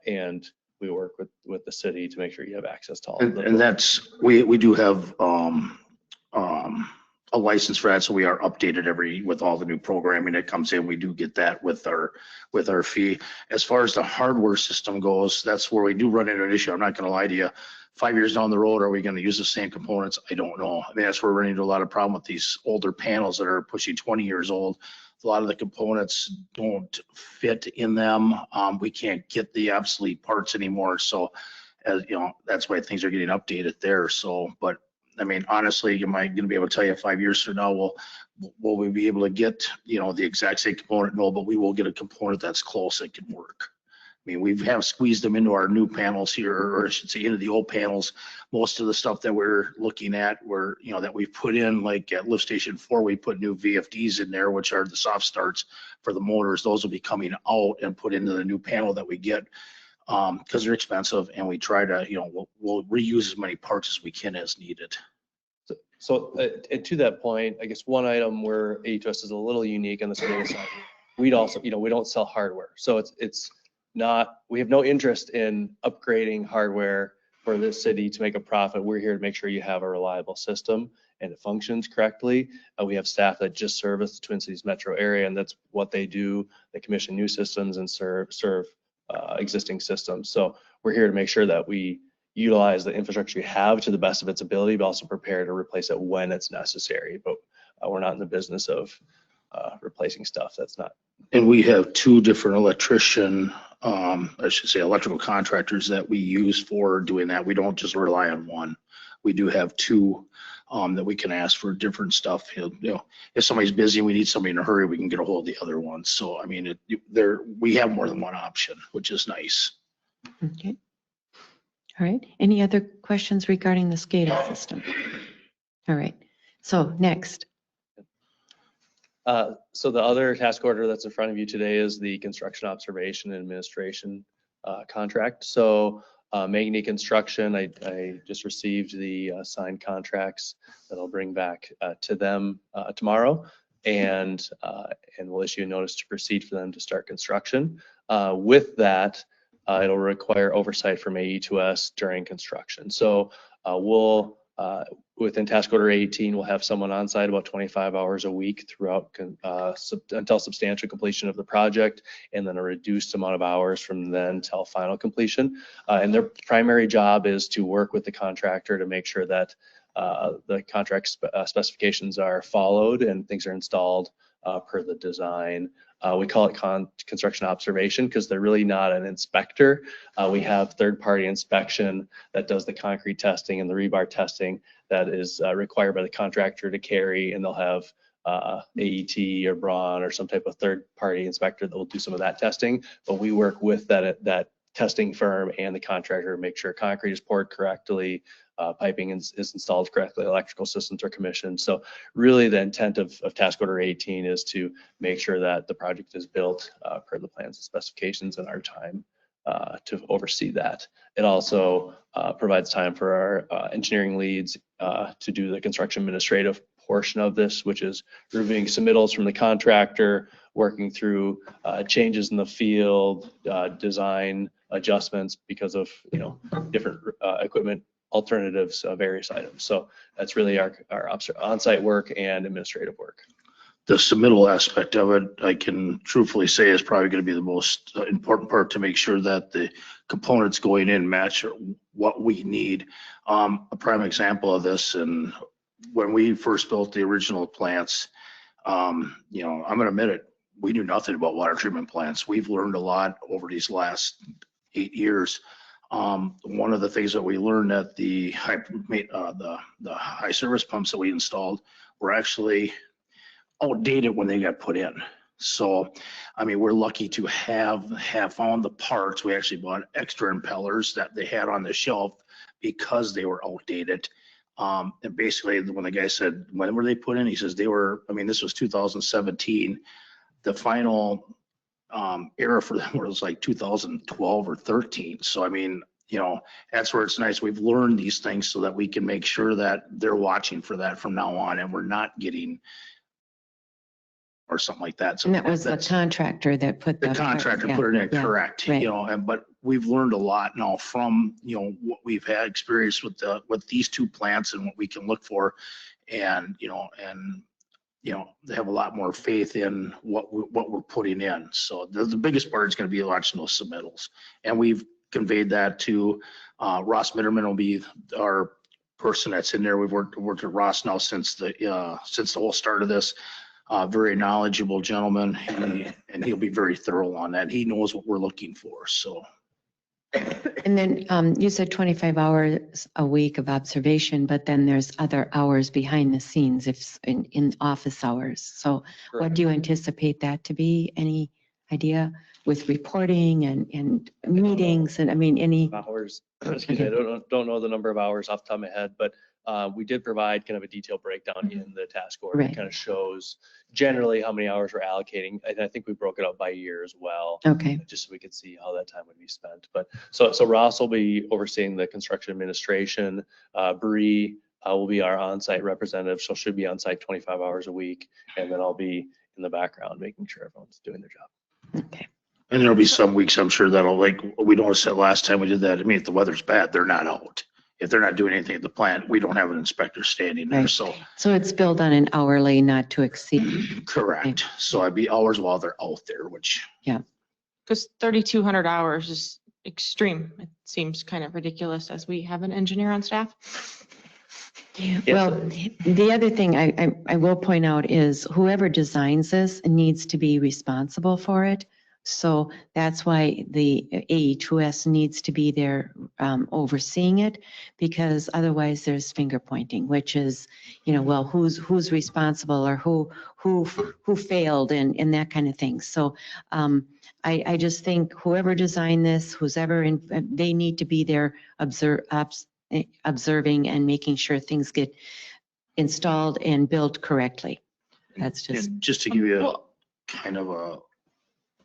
and we work with the city to make sure you have access to all of them. And that's, we do have a license for that, so we are updated with all the new programming that comes in. We do get that with our fee. As far as the hardware system goes, that's where we do run into an issue. I'm not going to lie to you. 5 years down the road, are we going to use the same components? I don't know. I mean, that's where we're running into a lot of problem with these older panels that are pushing 20 years old. A lot of the components don't fit in them. We can't get the obsolete parts anymore. So, that's why things are getting updated there. So, but I mean, honestly, am I going to be able to tell you 5 years from now, will we be able to get, the exact same component? No, but we will get a component that's close that can work. I mean, we have squeezed them into our new panels here, or I should say into the old panels. Most of the stuff that we're looking at, that we've put in, like at lift station 4, we put new VFDs in there, which are the soft starts for the motors. Those will be coming out and put into the new panel that we get, because they're expensive, and we try to, we'll reuse as many parts as we can as needed. So to that point, I guess one item where AETOS is a little unique on the SCADA side, we'd also, we don't sell hardware. So it's not, we have no interest in upgrading hardware for this city to make a profit. We're here to make sure you have a reliable system and it functions correctly. We have staff that just service the Twin Cities metro area, and that's what they do. They commission new systems and serve existing systems. So we're here to make sure that we utilize the infrastructure you have to the best of its ability, but also prepare to replace it when it's necessary. But we're not in the business of replacing stuff that's not. And we have 2 different electrical contractors that we use for doing that. We don't just rely on one. We do have 2 that we can ask for different stuff. If somebody's busy and we need somebody in a hurry, we can get a hold of the other one. So, I mean, we have more than one option, which is nice. Okay. All right. Any other questions regarding the SCADA system? All right. So next. So the other task order that's in front of you today is the construction observation and administration contract. So Magny Construction, I just received the signed contracts that I'll bring back to them tomorrow, and we'll issue a notice to proceed for them to start construction. With that, it'll require oversight from AE2S during construction. So we'll within task order 18, we'll have someone on site about 25 hours a week throughout until substantial completion of the project, and then a reduced amount of hours from then till final completion. And their primary job is to work with the contractor to make sure that the contract specifications are followed and things are installed per the design. We call it construction observation because they're really not an inspector. We have third-party inspection that does the concrete testing and the rebar testing that is required by the contractor to carry, and they'll have AET or Braun or some type of third-party inspector that will do some of that testing. But we work with that testing firm and the contractor to make sure concrete is poured correctly, piping is installed correctly, electrical systems are commissioned. So really the intent of task order 18 is to make sure that the project is built per the plans and specifications in our time to oversee that. It also provides time for our engineering leads to do the construction administrative portion of this, which is reviewing submittals from the contractor, working through changes in the field, design adjustments because of different equipment alternatives, various items. So that's really our on-site work and administrative work. The submittal aspect of it, I can truthfully say, is probably going to be the most important part to make sure that the components going in match what we need. A prime example of this, and when we first built the original plants, I'm going to admit it, we knew nothing about water treatment plants. We've learned a lot over these last 8 years. One of the things that we learned that the high service pumps that we installed were actually outdated when they got put in. So, I mean, we're lucky to have found the parts. We actually bought extra impellers that they had on the shelf because they were outdated. And basically, when the guy said, when were they put in? He says they were, this was 2017. The final era for them was like 2012 or 13. So, that's where it's nice. We've learned these things so that we can make sure that they're watching for that from now on, and we're not getting or something like that. So and that was the contractor that put the contractor put it in, correct. Right. But we've learned a lot now from, what we've had experience with these 2 plants and what we can look for, and, they have a lot more faith in what we're putting in. So the biggest part is going to be watching those submittals. And we've conveyed that to Ross Mitterman will be our person that's in there. We've worked with Ross now since the whole start of this. Very knowledgeable gentleman, and he'll be very thorough on that. He knows what we're looking for. So. And then you said 25 hours a week of observation, but then there's other hours behind the scenes if in office hours. So what do you anticipate that to be? Any idea with reporting and meetings and I mean, any, Hours, excuse me, I don't know the number of hours off the top of my head, but we did provide kind of a detailed breakdown in the task order. Right. It kind of shows generally how many hours we're allocating. And I think we broke it out by year as well. okay, Just so we could see how that time would be spent. But so Ross will be overseeing the construction administration. Bree will be our on-site representative. So she'll be on site 25 hours a week. And then I'll be in the background making sure everyone's doing their job. okay. And there'll be some weeks, I'm sure that'll, like, we noticed that last time we did that. I mean, if the weather's bad, they're not out. If they're not doing anything at the plant, we don't have an inspector standing there. Right. So So it's billed on an hourly, not to exceed. correct. So I'd be hours while they're out there, which Because 3,200 hours is extreme. It seems kind of ridiculous as we have an engineer on staff. Well, the other thing I will point out is whoever designs this needs to be responsible for it. So that's why the AE2S needs to be there overseeing it, because otherwise there's finger pointing, which is, you know, well, who's responsible or who failed and that kind of thing. So I just think whoever designed this, they need to be there observing and making sure things get installed and built correctly. That's just. and just to give you a kind of a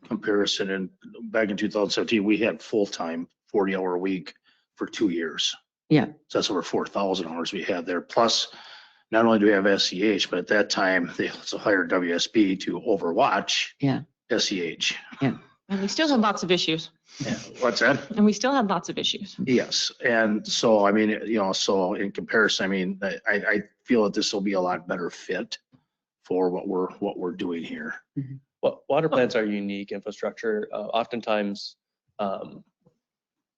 comparison, and back in 2017, we had full-time 40-hour a week for 2 years. Yeah. So that's over 4,000 hours we had there. Plus, not only do we have SEH, but at that time, they also hired WSB to overwatch SEH. Yeah. And we still have lots of issues. Yeah. What's that? And we still have lots of issues. Yes. And so, I mean, you know, so in comparison, I mean, I feel that this will be a lot better fit for what we're doing here. Water plants are unique infrastructure. Oftentimes,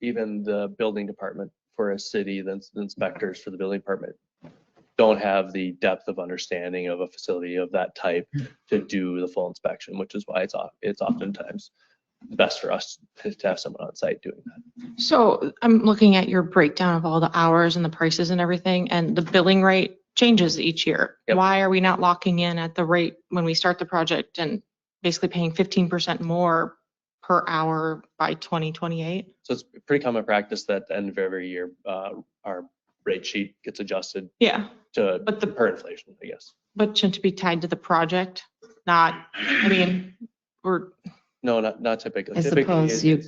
even the building department for a city, the inspectors for the building department don't have the depth of understanding of a facility of that type to do the full inspection, which is why it's oftentimes best for us to have someone on site doing that. So I'm looking at your breakdown of all the hours and the prices and everything, and the billing rate changes each year. Yep. Why are we not locking in at the rate when we start the project and basically paying 15% more per hour by 2028? So it's pretty common practice that at the end of every year, our rate sheet gets adjusted Yeah, to But the- per inflation, I guess. but shouldn't it be tied to the project? Not, I mean, we're, No, not typically. I Typically, suppose you,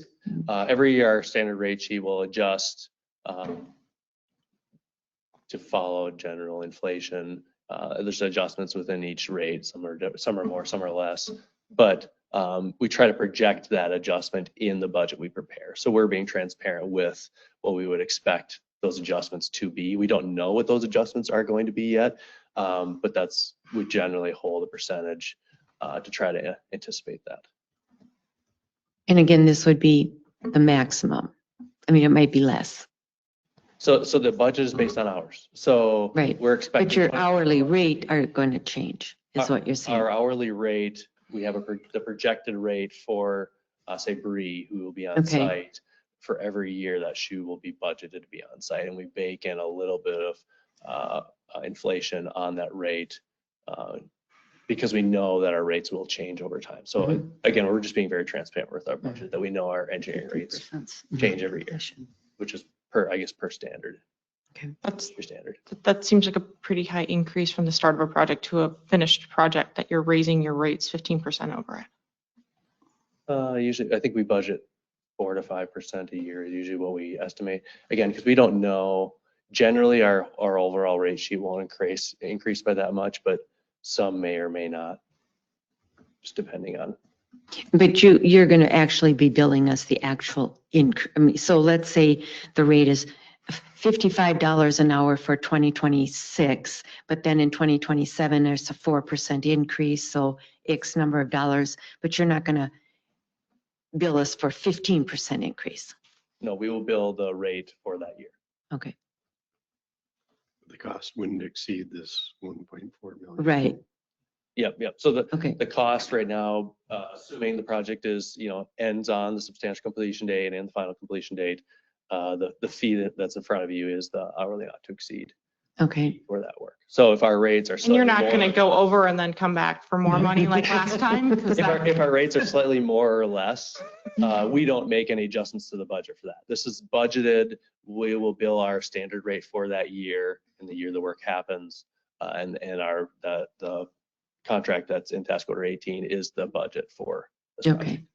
every year our standard rate sheet will adjust to follow general inflation. There's adjustments within each rate. Some are more, some are less. But we try to project that adjustment in the budget we prepare. So we're being transparent with what we would expect those adjustments to be. We don't know what those adjustments are going to be yet, but we generally hold a percentage to try to anticipate that. and again, this would be the maximum. I mean, it might be less, So the budget is based on hours. So Right. we're expecting. but your hourly rate are going to change, is what you're saying. Our hourly rate, we have the projected rate for, say, Bree, who will be on Okay. site. For every year that she will be budgeted to be on site, and we bake in a little bit of inflation on that rate because we know that our rates will change over time. So again, we're just being very transparent with our budget, that we know our engineering rates change every year, which is per standard. Okay. that's, Your standard. that seems like a pretty high increase from the start of a project to a finished project that you're raising your rates 15% over it. Usually, I think we budget 4 to 5% a year is usually what we estimate. Again, because we don't know, generally our overall rate sheet won't increase by that much, but some may or may not, just depending on. But you're going to actually be billing us the actual I mean, so let's say the rate is $55 an hour for 2026, but then in 2027, there's a 4% increase, so X number of dollars, but you're not going to bill us for 15% increase. No, we will bill the rate for that year. Okay, The cost wouldn't exceed this 1.4 million. right, Yep. So okay, the cost right now, assuming the project is, ends on the substantial completion date and the final completion date, the fee that's in front of you is the hourly not to exceed. Okay. for that work. So if our rates are And you're slightly not more, going to go over and then come back for more money like last time? 'Cause if our rates are slightly more or less, we don't make any adjustments to the budget for that. This is budgeted. We will bill our standard rate for that year and the year the work happens. And the contract that's in task order 18 is the budget for this project. Okay.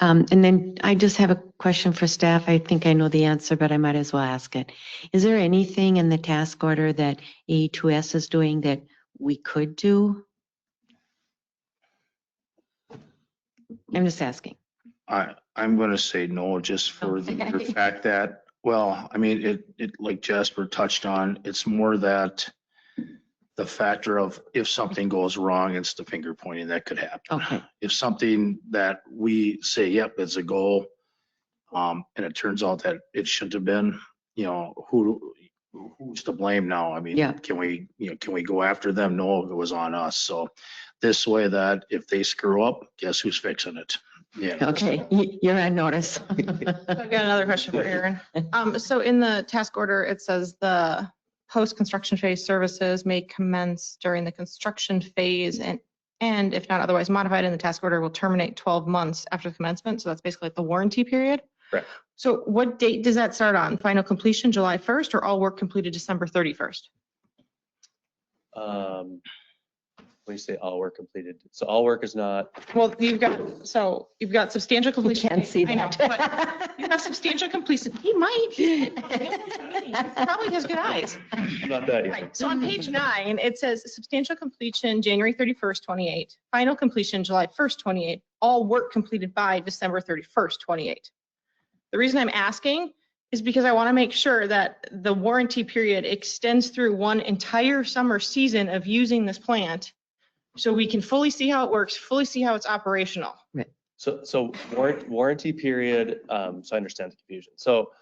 And then I just have a question for staff. I think I know the answer, but I might as well ask it. Is there anything in the task order that AE2S is doing that we could do? I'm just asking. I'm going to say no, just for the mere fact that, well, I mean, it like Jasper touched on, it's more that the factor of if something goes wrong, it's the finger pointing that could happen. Okay. If something that we say, yep, it's a goal, and it turns out that it shouldn't have been, you know, who's to blame now? I mean, Yeah. can we go after them? No, it was on us. So this way that if they screw up, guess who's fixing it? Yeah. Okay, you're on notice. I've got another question for Aaron. So in the task order, it says the post-construction phase services may commence during the construction phase and if not otherwise modified in the task order will terminate 12 months after commencement. So that's basically like the warranty period. Correct. So what date does that start on? Final completion, July 1st, or all work completed December 31st? When you say all work completed, so all work is not, Well, you've got substantial completion. can't see I know, that. but you have substantial completion. He might. Probably has good eyes. I'm not that yet. Right, so on page 9, it says substantial completion, January 31st, 28. Final completion, July 1st, 28. All work completed by December 31st, 28. The reason I'm asking is because I want to make sure that the warranty period extends through one entire summer season of using this plant so we can fully see how it works, fully see how it's operational. So warranty period, so I understand the confusion. So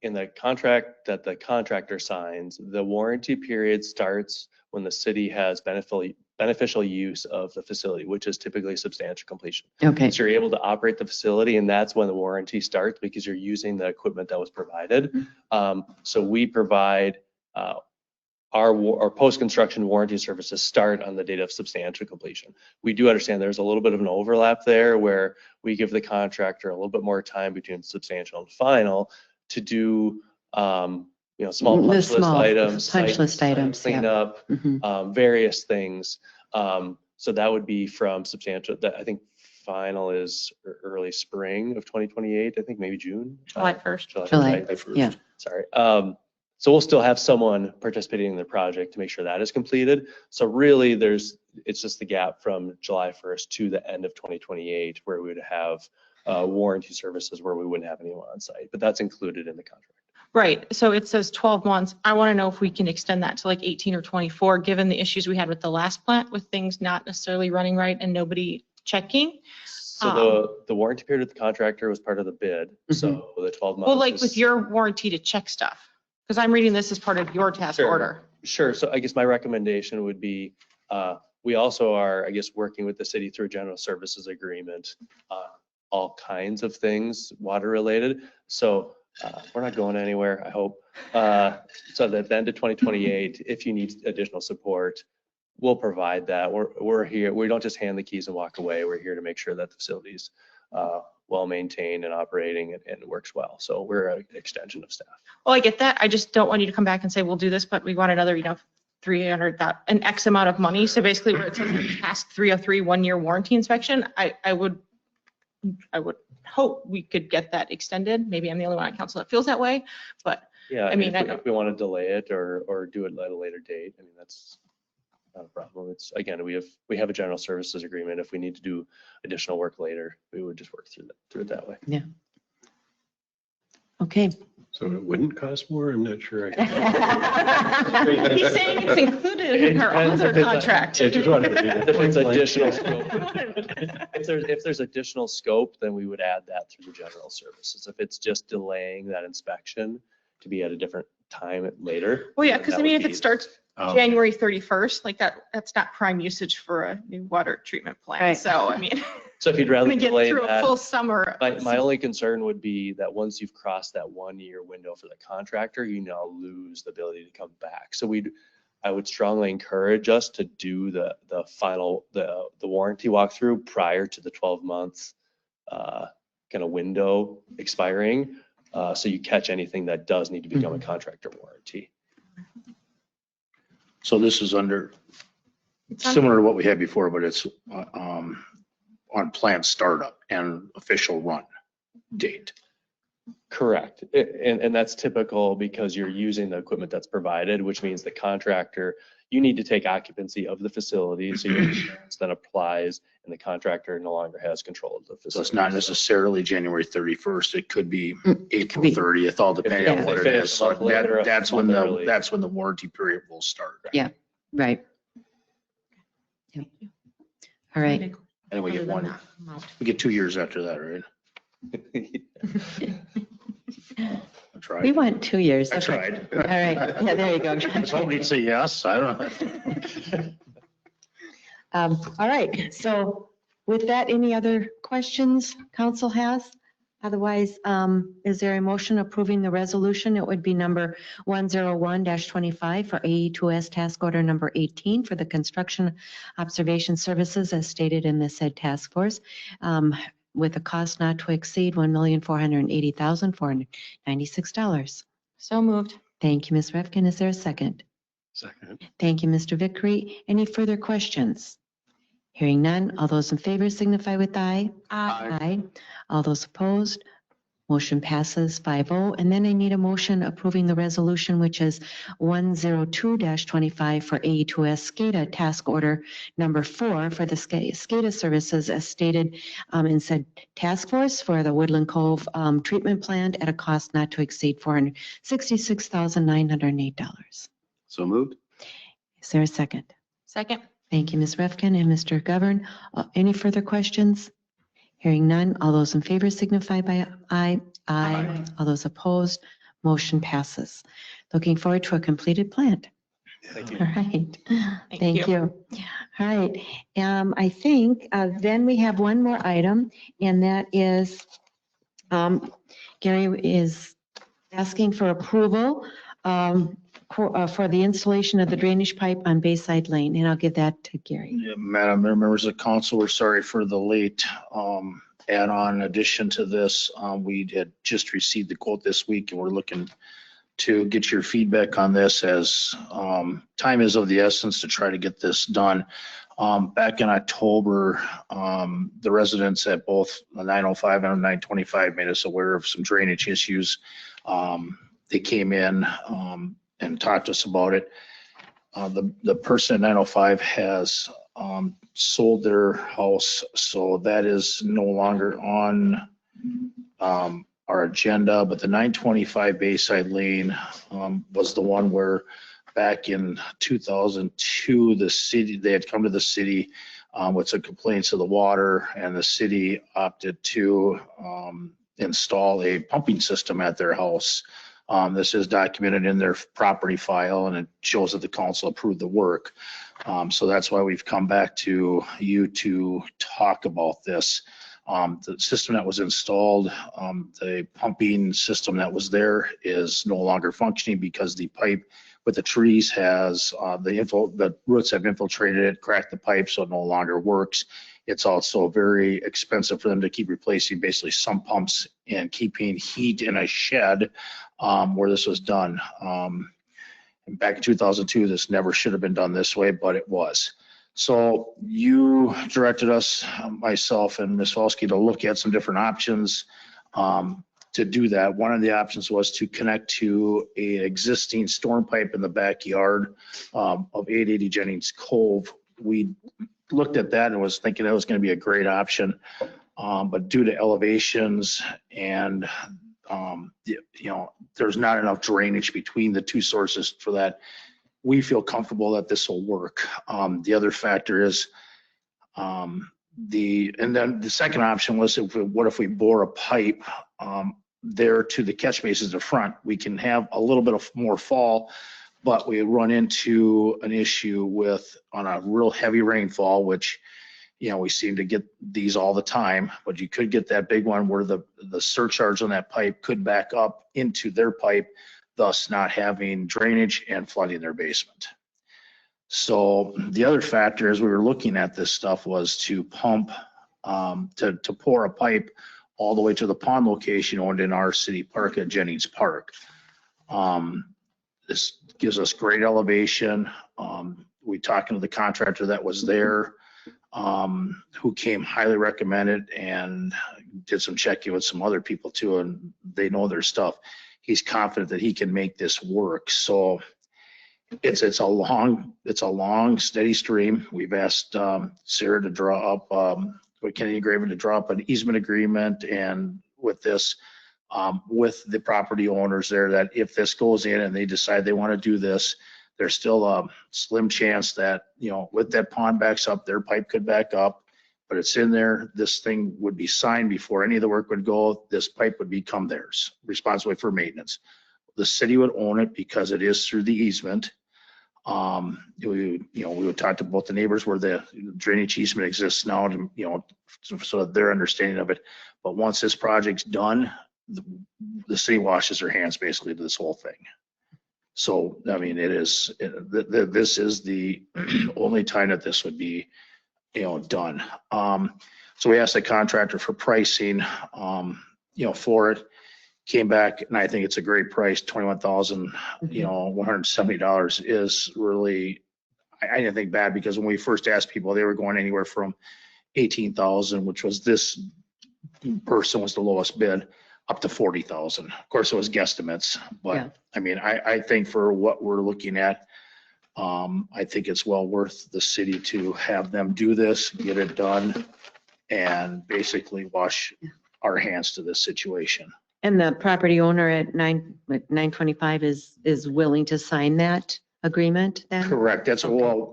in the contract that the contractor signs, the warranty period starts when the city has beneficial use of the facility, which is typically substantial completion. Okay. So you're able to operate the facility and that's when the warranty starts because you're using the equipment that was provided. So we provide our post-construction warranty services start on the date of substantial completion. We do understand there's a little bit of an overlap there where we give the contractor a little bit more time between substantial and final to do, small punch list items, punch list items, yeah. cleanup, various things. So that would be from substantial, that I think final is early spring of 2028, I think maybe June. July 1st. July, yeah. Sorry. So we'll still have someone participating in the project to make sure that is completed. So really it's just the gap from July 1st to the end of 2028 where we would have warranty services where we wouldn't have anyone on site, but that's included in the contract. Right, so it says 12 months. I want to know if we can extend that to like 18 or 24, given the issues we had with the last plant with things not necessarily running right and nobody checking. So the warranty period with the contractor was part of the bid. So the 12 months. Well, like with your warranty to check stuff, because I'm reading this as part of your task order. Sure. So I guess my recommendation would be, we also are, I guess, working with the city through a general services agreement, all kinds of things water related. So we're not going anywhere, I hope. So that at the end of 2028, if you need additional support, we'll provide that. We're here. We don't just hand the keys and walk away. We're here to make sure that the facility's well maintained and operating and works well. So we're an extension of staff. Well, I get that. I just don't want you to come back and say, we'll do this, but we want another, 300, an X amount of money. So basically where it says task 303, 1-year warranty inspection, I would hope we could get that extended. Maybe I'm the only one on council that feels that way, but yeah, I mean, if we want to delay it or do it at a later date, I mean, that's not a problem. It's, again, we have a general services agreement. If we need to do additional work later, we would just work through it that way. Yeah. Okay. So it wouldn't cost more? I'm not sure. he's saying it's included in our other contract. If it's additional scope, if there's additional scope, then we would add that through the general services. If it's just delaying that inspection to be at a different time later. Well, yeah, because I mean, if it starts January 31st, like that's not prime usage for a new water treatment plant. Right. So, I mean, So if you'd rather we get delay through a that, full summer. my only concern would be that once you've crossed that 1 year window for the contractor, you now lose the ability to come back. So I would strongly encourage us to do the final, the warranty walkthrough prior to the 12 months kind of window expiring. So you catch anything that does need to become a contractor warranty. So this is similar to what we had before, but it's on plant startup and official run date. Correct. And that's typical because you're using the equipment that's provided, which means the contractor, you need to take occupancy of the facility. So your insurance then applies and the contractor no longer has control of the facility. So it's not necessarily January 31st. It could be April 30th, all depending on what it is. So that's when the warranty period will start. Yeah, right. Yep. All right. And we get 2 years after that, right? I tried. We want 2 years. I Okay. tried. All right. Yeah, there you go. I was hoping he'd say yes. I don't know. All right. So with that, any other questions council has? Otherwise, is there a motion approving the resolution? It would be number 101-25 for AE2S task order number 18 for the construction observation services as stated in the said task force, with a cost not to exceed $1,480,496. So moved. Thank you, Ms. Refkin. Is there a second? Second. Thank you, Mr. Vickery. Any further questions? Hearing none, all those in favor signify with aye. Aye. All those opposed, motion passes 5-0. And then I need a motion approving the resolution, which is 102-25 for AE2S SCADA task order number 4 for the SCADA services as stated in said task force for the Woodland Cove treatment plant at a cost not to exceed $466,908. So moved. Is there a second? Second. Thank you, Ms. Refkin and Mr. Govern. Any further questions? Hearing none, all those in favor signify by aye. Aye. All those opposed, motion passes. Looking forward to a completed plant. Thank you. All right. Thank you. All right. I think then we have one more item, and that is Gary is asking for approval for the installation of the drainage pipe on Bayside Lane, and I'll give that to Gary. Yeah, Madam Mayor, members of council, we're sorry for the late add-on addition to this. We had just received the quote this week and we're looking to get your feedback on this as time is of the essence to try to get this done. Back in October, the residents at both the 905 and 925 made us aware of some drainage issues. They came in and talked to us about it. The person at 905 has sold their house, so that is no longer on our agenda. But the 925 Bayside Lane was the one where back in 2002, they had come to the city with some complaints of the water, and the city opted to install a pumping system at their house. This is documented in their property file and it shows that the council approved the work. So that's why we've come back to you to talk about this. The system that was installed, the pumping system that was there is no longer functioning because the pipe with the trees has, the roots have infiltrated it, cracked the pipe, so it no longer works. It's also very expensive for them to keep replacing basically sump pumps and keeping heat in a shed where this was done. Back in 2002, this never should have been done this way, but it was. So you directed us, myself and Ms. Falsky, to look at some different options to do that. One of the options was to connect to an existing storm pipe in the backyard of 880 Jennings Cove. We looked at that and was thinking that was going to be a great option, but due to elevations and there's not enough drainage between the two sources for that. We feel comfortable that this will work. The other factor is and then the second option was what if we bore a pipe there to the catch basins in front? We can have a little bit of more fall But we run into an issue with, on a real heavy rainfall, which, we seem to get these all the time, but you could get that big one where the surcharge on that pipe could back up into their pipe, thus not having drainage and flooding their basement. So the other factor as we were looking at this stuff was to pump, to pour a pipe all the way to the pond location owned in our city park at Jennings Park. This gives us great elevation. We talking to the contractor that was there, who came highly recommended and did some checking with some other people too, and they know their stuff. He's confident that he can make this work. So it's a long, steady stream. We've asked Sarah to draw up, Kennedy Graven to draw up an easement agreement, and with this, with the property owners there, that if this goes in and they decide they want to do this, there's still a slim chance that, with that pond backs up, their pipe could back up, but it's in there. This thing would be signed before any of the work would go. This pipe would become theirs, responsible for maintenance. The city would own it because it is through the easement. We would talk to both the neighbors where the drainage easement exists now, to, so their understanding of it. But once this project's done, the city washes their hands basically to this whole thing. So, I mean, this is the only time that this would be, done. So we asked the contractor for pricing, for it. Came back, and I think it's a great price, $21,170 is really, I didn't think bad, because when we first asked people, they were going anywhere from 18,000, which was this person was the lowest bid, up to 40,000. Of course, it was guesstimates, but yeah. I mean, I think for what we're looking at, I think it's well worth the city to have them do this, get it done, and basically wash our hands to this situation. And the property owner at 925 is willing to sign that agreement then? Correct. That's okay. Well,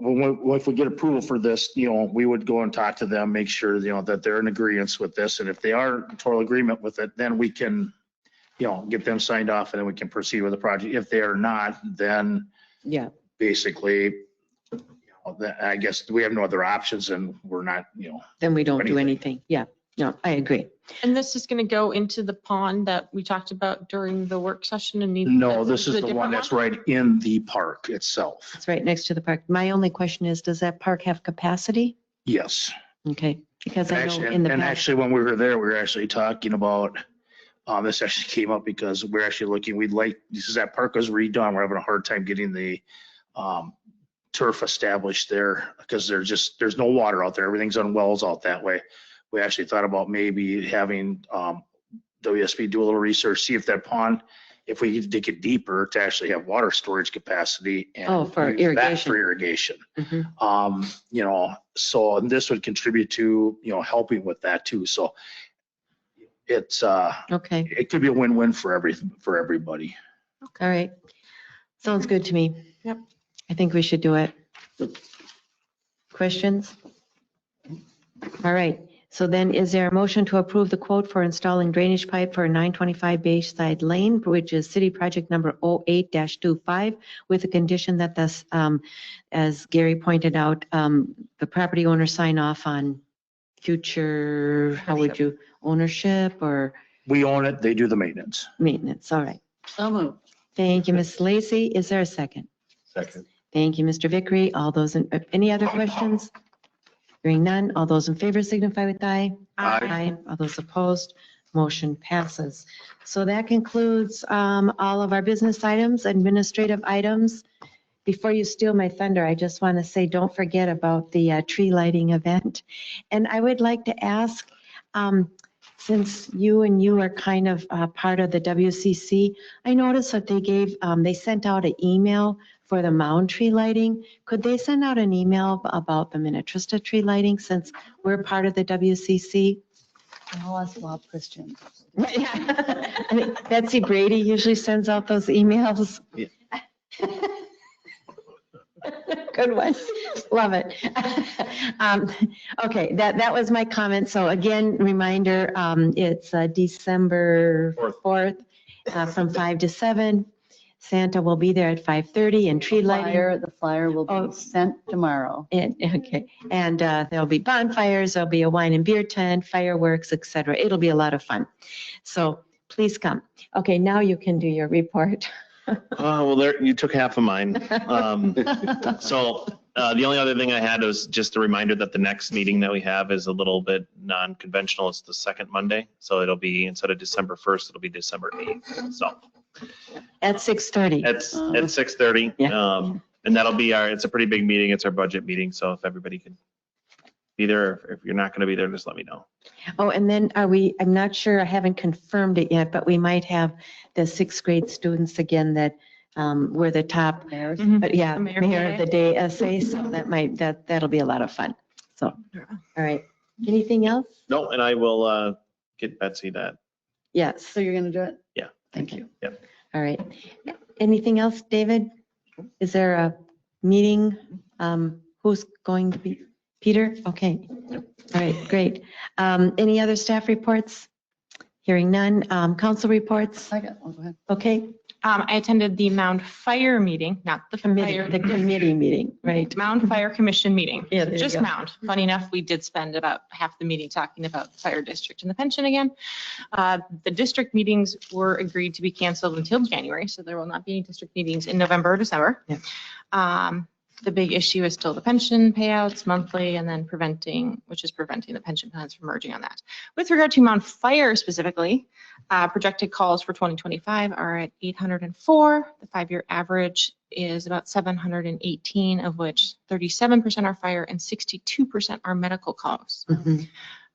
if we get approval for this, we would go and talk to them, make sure, that they're in agreement with this. And if they are in total agreement with it, then we can, get them signed off, and then we can proceed with the project. If they are not, then basically, I guess we have no other options, and we're not, Then we don't do anything. Yeah. No, I agree. And this is going to go into the pond that we talked about during the work session and no, this is the one that's right in the park itself. It's right next to the park. My only question is, does that park have capacity? Yes. Okay, because I know in the past. Actually, when we were there, we were actually talking about, this actually came up because we're actually looking, that park was redone. We're having a hard time getting the turf established there, because there's no water out there. Everything's on wells out that way. We actually thought about maybe having WSB do a little research, see if that pond, if we dig it deeper, to actually have water storage capacity and for irrigation. For irrigation. Mm-hmm. So, and this would contribute to, helping with that too. So it's okay. It could be a win-win for everybody. All right. Sounds good to me. Yep. I think we should do it. Questions? All right. So then, is there a motion to approve the quote for installing drainage pipe for 925 Bayside Lane, which is city project number 08-25, with the condition that this, as Gary pointed out, the property owner sign off on future, ownership or? We own it, they do the maintenance. Maintenance, all right. So moved. Thank you, Ms. Lacy. Is there a second? Second. Thank you, Mr. Vickery. All those, any other questions? Hearing none, all those in favor signify with aye. Aye. All those opposed, motion passes. So that concludes all of our business items, administrative items. Before you steal my thunder, I just want to say, don't forget about the tree lighting event. And I would like to ask, since you are kind of part of the WCC, I noticed that they sent out an email for the mound tree lighting. Could they send out an email about the Minnetrista tree lighting, since we're part of the WCC? I'll ask Bob Christian. Yeah. I mean, Betsy Brady usually sends out those emails. Yeah. Good one. Love it. Okay, that was my comment. So again, reminder, it's December 4th from 5 to 7. Santa will be there at 5:30 and tree lighting. The flyer will Oh. be sent tomorrow. Okay, and there'll be bonfires, there'll be a wine and beer tent, fireworks, etc. It'll be a lot of fun. So please come. Okay, now you can do your report. Well, there, you took half of mine. So the only other thing I had was just a reminder that the next meeting that we have is a little bit non-conventional. It's the second Monday. So it'll be, instead of December 1st, it'll be December 8th. So At 6:30. at 6:30. Yeah. And that'll be it's a pretty big meeting. It's our budget meeting. So if everybody can be there, if you're not going to be there, just let me know. Oh, and then I'm not sure, I haven't confirmed it yet, but we might have the 6th grade students again that were the top, Mayors. but yeah, The mayor mayor of the day essay, so that'll be a lot of fun. So, all right. Anything else? No, and I will get Betsy that. Yes. So you're going to do it? Yeah. Thank you. Yep. All right. Anything else, David? Is there a meeting? Who's going to be? Peter? Okay. All right, great. Any other staff reports? Hearing none. Council reports? Go ahead. Okay. I attended the Mound Fire meeting, not the fire. The committee meeting, right? Mound Fire Commission meeting. Yeah, there you Just go. Mound. Funny enough, we did spend about half the meeting talking about the fire district and the pension again. The district meetings were agreed to be canceled until January, so there will not be any district meetings in November or December. Yeah. The big issue is still the pension payouts monthly and then preventing the pension plans from merging on that. With regard to Mound Fire specifically, projected calls for 2025 are at 804. The 5-year average is about 718, of which 37% are fire and 62% are medical calls. Mhm.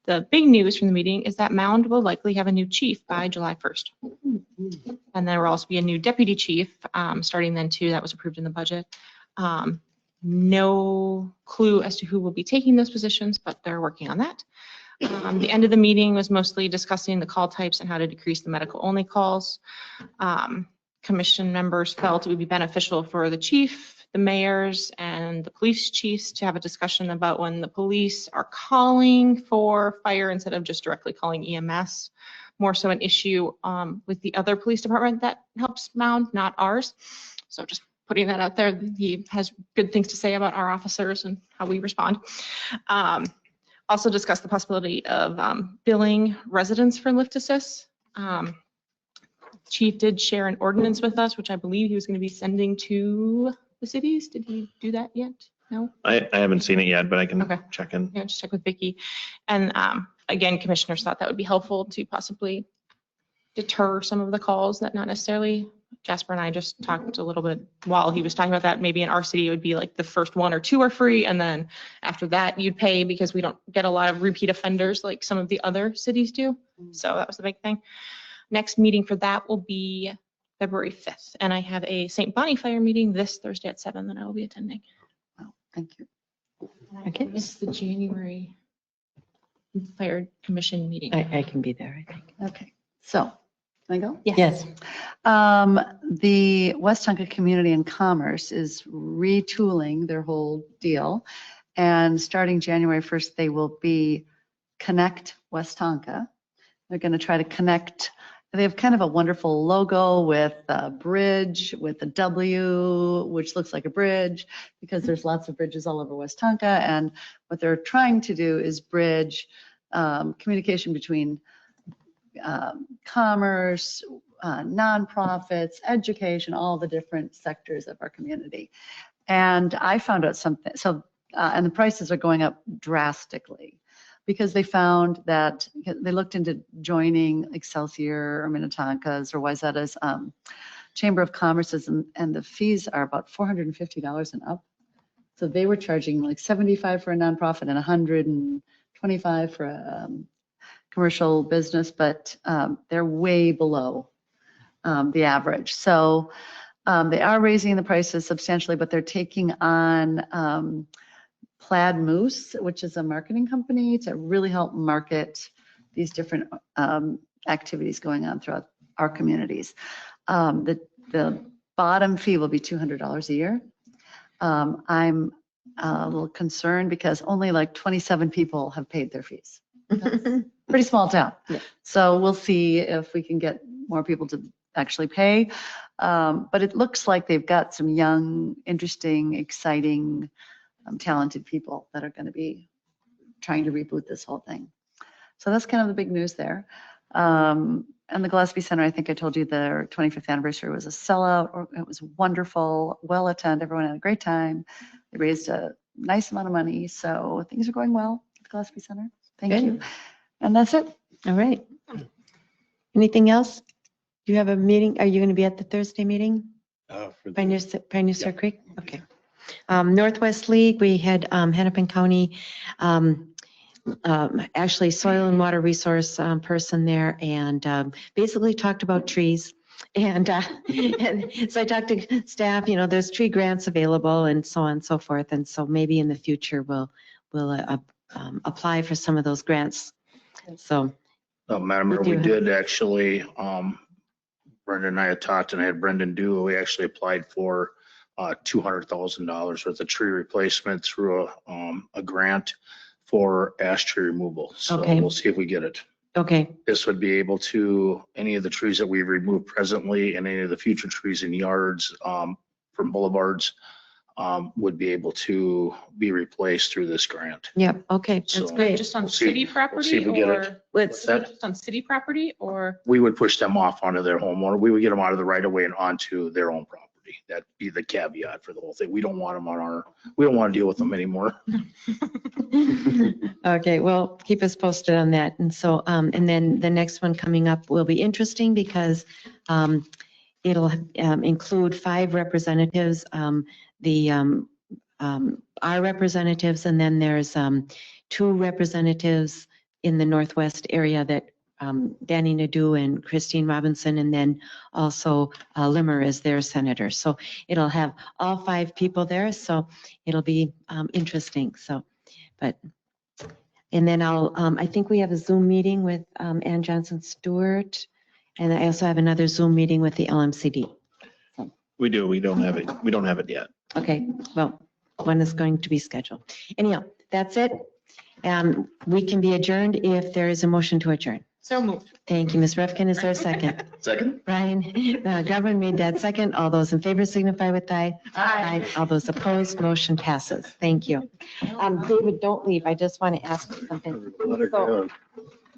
The big news from the meeting is that Mound will likely have a new chief by July 1st. And there will also be a new deputy chief starting then too. That was approved in the budget. No clue as to who will be taking those positions, but they're working on that. The end of the meeting was mostly discussing the call types and how to decrease the medical only calls. Commission members felt it would be beneficial for the chief, the mayors, and the police chiefs to have a discussion about when the police are calling for fire instead of just directly calling EMS. More so an issue with the other police department that helps Mound, not ours. So just putting that out there. He has good things to say about our officers and how we respond. Also discussed the possibility of billing residents for lift assist. Chief did share an ordinance with us, which I believe he was going to be sending to the cities. Did he do that yet? No? I haven't seen it yet, but I can Okay. check in. Yeah, just check with Vicky. And again, commissioners thought that would be helpful to possibly deter some of the calls that not necessarily. Jasper and I just talked a little bit while he was talking about that. Maybe in our city, it would be like the first 1 or 2 are free. And then after that, you'd pay because we don't get a lot of repeat offenders like some of the other cities do. So that was the big thing. Next meeting for that will be February 5th. And I have a St. Bonnie Fire meeting this Thursday at 7 that I will be attending. Wow, thank you. Okay. It's the January Fire Commission meeting. I can be there, I think. Okay, so, can I go? Yes. The West Tonka Community and Commerce is retooling their whole deal. And starting January 1st, they will be Connect West Tonka. They're going to try to connect. They have kind of a wonderful logo with a bridge with a W, which looks like a bridge because there's lots of bridges all over West Tonka. And what they're trying to do is bridge communication between commerce, nonprofits, education, all the different sectors of our community. And I found out something, and the prices are going up drastically because they found that they looked into joining Excelsior or Minnetonka's or Wayzata's Chamber of Commerce's, and the fees are about $450 and up. So they were charging like $75 for a nonprofit and $125 for a commercial business, but they're way below the average. So they are raising the prices substantially, but they're taking on Plaid Moose, which is a marketing company, to really help market these different activities going on throughout our communities. The bottom fee will be $200 a year. I'm a little concerned because only like 27 people have paid their fees. Pretty small town. Yeah. So we'll see if we can get more people to actually pay. But it looks like they've got some young, interesting, exciting, talented people that are going to be trying to reboot this whole thing. So that's kind of the big news there. And the Gillespie Center, I think I told you their 25th anniversary was a sellout. It was wonderful, well attended. Everyone had a great time. They raised a nice amount of money. So things are going well at the Gillespie Center. Thank Good. you. And that's it. All right. Anything else? Do you have a meeting? Are you going to be at the Thursday meeting? Pioneer Star Creek? Okay. Northwest League, we had Hennepin County, actually soil and water resource person there, and basically talked about trees. And so I talked to staff, there's tree grants available and so on and so forth. And so maybe in the future we'll apply for some of those grants. So. Madam Mayor, we did actually, Brendan and I had talked, and I had Brendan do, we actually applied for $200,000 worth of tree replacement through a grant for ash tree removal. So Okay. we'll see if we get it. Okay, This would be able to, any of the trees that we've removed presently and any of the future trees in yards from boulevards would be able to be replaced through this grant. yep, okay, that's So- great. Just on We'll see- city we'll see property if we get it. or Let's, That- just on city property or? We would push them off onto their homeowner. We would get them out of the right of way and onto their own property. That'd be the caveat for the whole thing. We don't want them we don't want to deal with them anymore. okay, well, keep us posted on that. And so, and then the next one coming up will be interesting because it'll include 5 representatives, our representatives, and then there's 2 representatives in the Northwest area that Danny Nadeau and Christine Robinson, and then also Limmer is their senator. So it'll have all 5 people there. So it'll be interesting. So, but, and then I think we have a Zoom meeting with Ann Johnson Stewart. And I also have another Zoom meeting with the LMCD. We do. We don't have it. We don't have it yet. Okay, well, one is going to be scheduled. Anyhow, that's it. We can be adjourned if there is a motion to adjourn. So moved. Thank you, Ms. Refkin. Is there a second? Second. Brian Govern made that second. All those in favor signify with aye. Aye. All those opposed, motion passes. Thank you. David, don't leave. I just want to ask you something. Let her So- go.